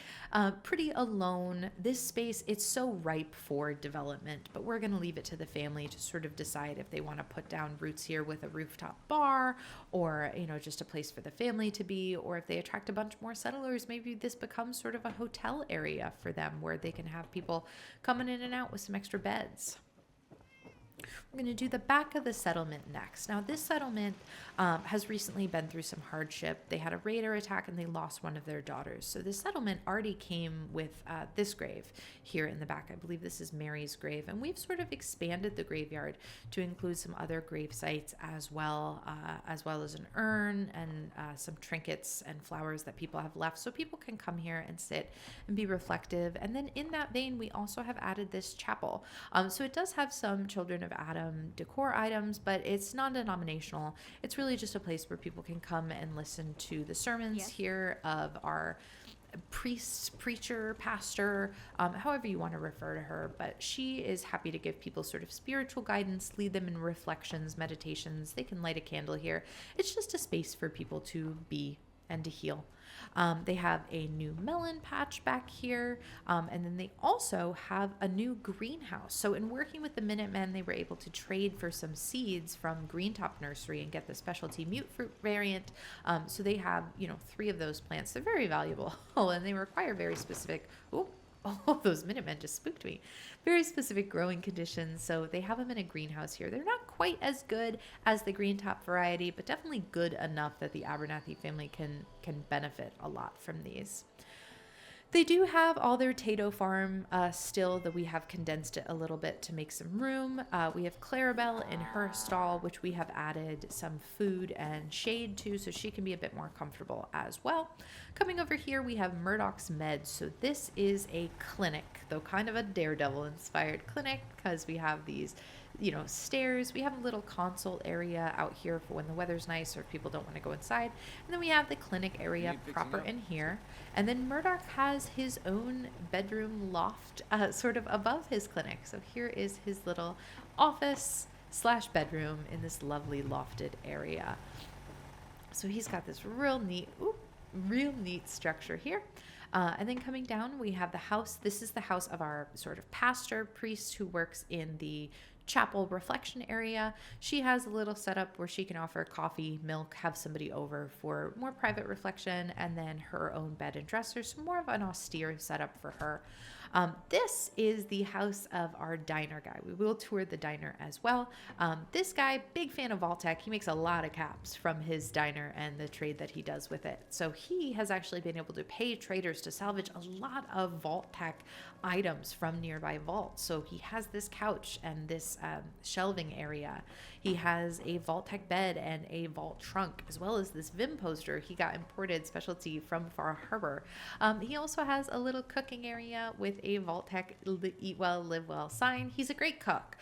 Speaker 1: Pretty alone. This space, it's so ripe for development, but we're going to leave it to the family to sort of decide if they want to put down roots here with a rooftop bar, or, just a place for the family to be, or if they attract a bunch more settlers, maybe this becomes sort of a hotel area for them where they can have people coming in and out with some extra beds. We're going to do the back of the settlement next. Now, this settlement has recently been through some hardship. They had a raider attack and they lost one of their daughters. So this settlement already came with this grave here in the back. I believe this is Mary's grave. And we've sort of expanded the graveyard to include some other grave sites as well as an urn and some trinkets and flowers that people have left. So people can come here and sit and be reflective. And then in that vein, we also have added this chapel. So it does have some Children of Adam decor items, but it's non-denominational. It's really just a place where people can come and listen to the sermons here of our priest, preacher, pastor, however you want to refer to her, but she is happy to give people sort of spiritual guidance, lead them in reflections, meditations. They can light a candle here. It's just a space for people to be and to heal. They have a new melon patch back here, and then they also have a new greenhouse. So in working with the Minutemen, they were able to trade for some seeds from Greentop Nursery and get the specialty mute fruit variant. So they have, 3 of those plants. They're very valuable, and they require very specific, oh, those Minutemen just spooked me. Very specific growing conditions. So they have them in a greenhouse here. They're not quite as good as the green top variety, but definitely good enough that the Abernathy family can benefit a lot from these. They do have all their tato farm still, though we have condensed it a little bit to make some room. We have Clarabell in her stall, which we have added some food and shade to, so she can be a bit more comfortable as well. Coming over here, we have Murdoch's Meds. So this is a clinic, though kind of a Daredevil-inspired clinic, because we have these stairs. We have a little console area out here for when the weather's nice or if people don't want to go inside. And then we have the clinic area proper in here. And then Murdoch has his own bedroom loft sort of above his clinic. So here is his little office / bedroom in this lovely lofted area. So he's got this real neat structure here. And then coming down, we have the house. This is the house of our sort of pastor priest who works in the chapel reflection area. She has a little setup where she can offer coffee, milk, have somebody over for more private reflection, and then her own bed and dresser. So more of an austere setup for her. This is the house of our diner guy. We will tour the diner as well. This guy, big fan of Vault-Tec. He makes a lot of caps from his diner and the trade that he does with it. So he has actually been able to pay traders to salvage a lot of Vault-Tec items from nearby vaults. So he has this couch and this shelving area. He has a Vault-Tec bed and a vault trunk, as well as this Vim poster he got imported specialty from Far Harbor. He also has a little cooking area with a Vault-Tec Eat Well, Live Well sign. He's a great cook,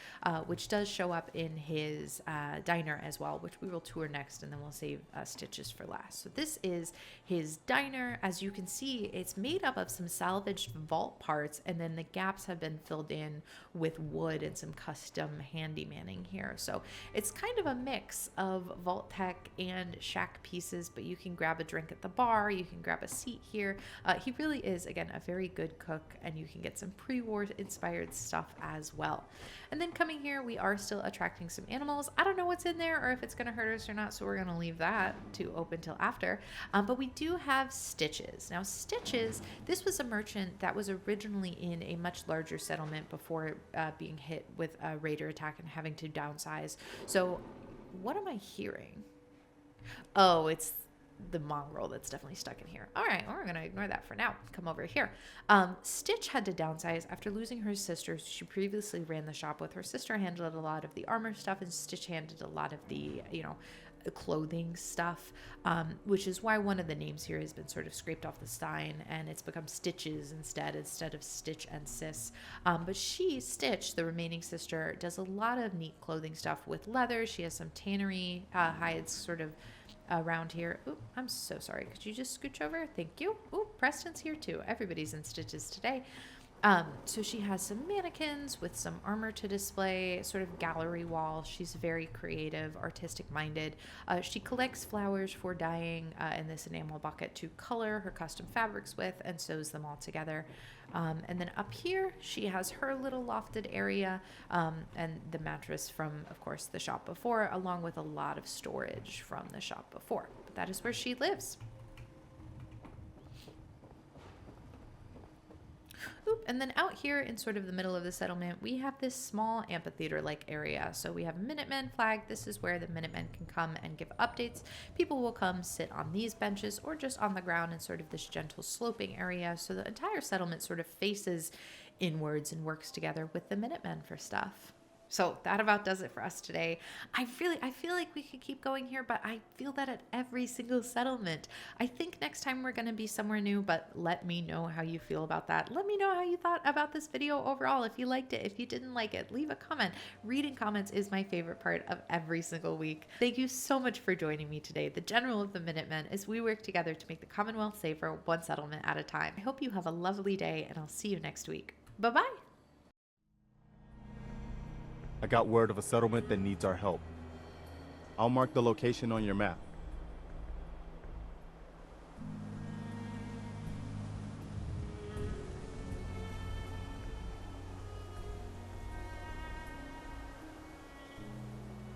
Speaker 1: which does show up in his diner as well, which we will tour next, and then we'll save Stitches for last. So this is his diner. As you can see, it's made up of some salvaged vault parts, and then the gaps have been filled in with wood and some custom handymanning here. So it's kind of a mix of Vault-Tec and shack pieces, but you can grab a drink at the bar, you can grab a seat here. He really is, again, a very good cook, and you can get some pre-war inspired stuff as well. And then coming here, we are still attracting some animals. I don't know what's in there or if it's going to hurt us or not, so we're going to leave that to open till after. But we do have Stitches. Now, Stitches, this was a merchant that was originally in a much larger settlement before being hit with a raider attack and having to downsize. So what am I hearing? Oh, it's the mongrel that's definitely stuck in here. All right, well, we're going to ignore that for now. Come over here. Stitch had to downsize after losing her sister. She previously ran the shop with her sister, handled a lot of the armor stuff, and Stitch handled a lot of the, clothing stuff, which is why one of the names here has been sort of scraped off the sign and it's become Stitches instead of Stitch and Sis. But Stitch, the remaining sister, does a lot of neat clothing stuff with leather. She has some tannery hides sort of around here. Ooh, I'm so sorry. Could you just scooch over? Thank you. Ooh, Preston's here too. Everybody's in Stitches today. So she has some mannequins with some armor to display, sort of gallery wall. She's very creative, artistic minded. She collects flowers for dyeing in this enamel bucket to color her custom fabrics with and sews them all together. And then up here, she has her little lofted area and the mattress from, of course, the shop before, along with a lot of storage from the shop before. But that is where she lives. Oop, and then out here in sort of the middle of the settlement, we have this small amphitheater-like area. So we have a Minutemen flag. This is where the Minutemen can come and give updates. People will come sit on these benches or just on the ground in sort of this gentle sloping area. So the entire settlement sort of faces inwards and works together with the Minutemen for stuff. So that about does it for us today. I feel like we could keep going here, but I feel that at every single settlement. I think next time we're going to be somewhere new, but let me know how you feel about that. Let me know how you thought about this video overall. If you liked it, if you didn't like it, leave a comment. Reading comments is my favorite part of every single week. Thank you so much for joining me today, the General of the Minutemen, as we work together to make the Commonwealth safer, one settlement at a time. I hope you have a lovely day, and I'll see you next week. Bye-bye.
Speaker 2: I got word of a settlement that needs our help. I'll mark the location on your map.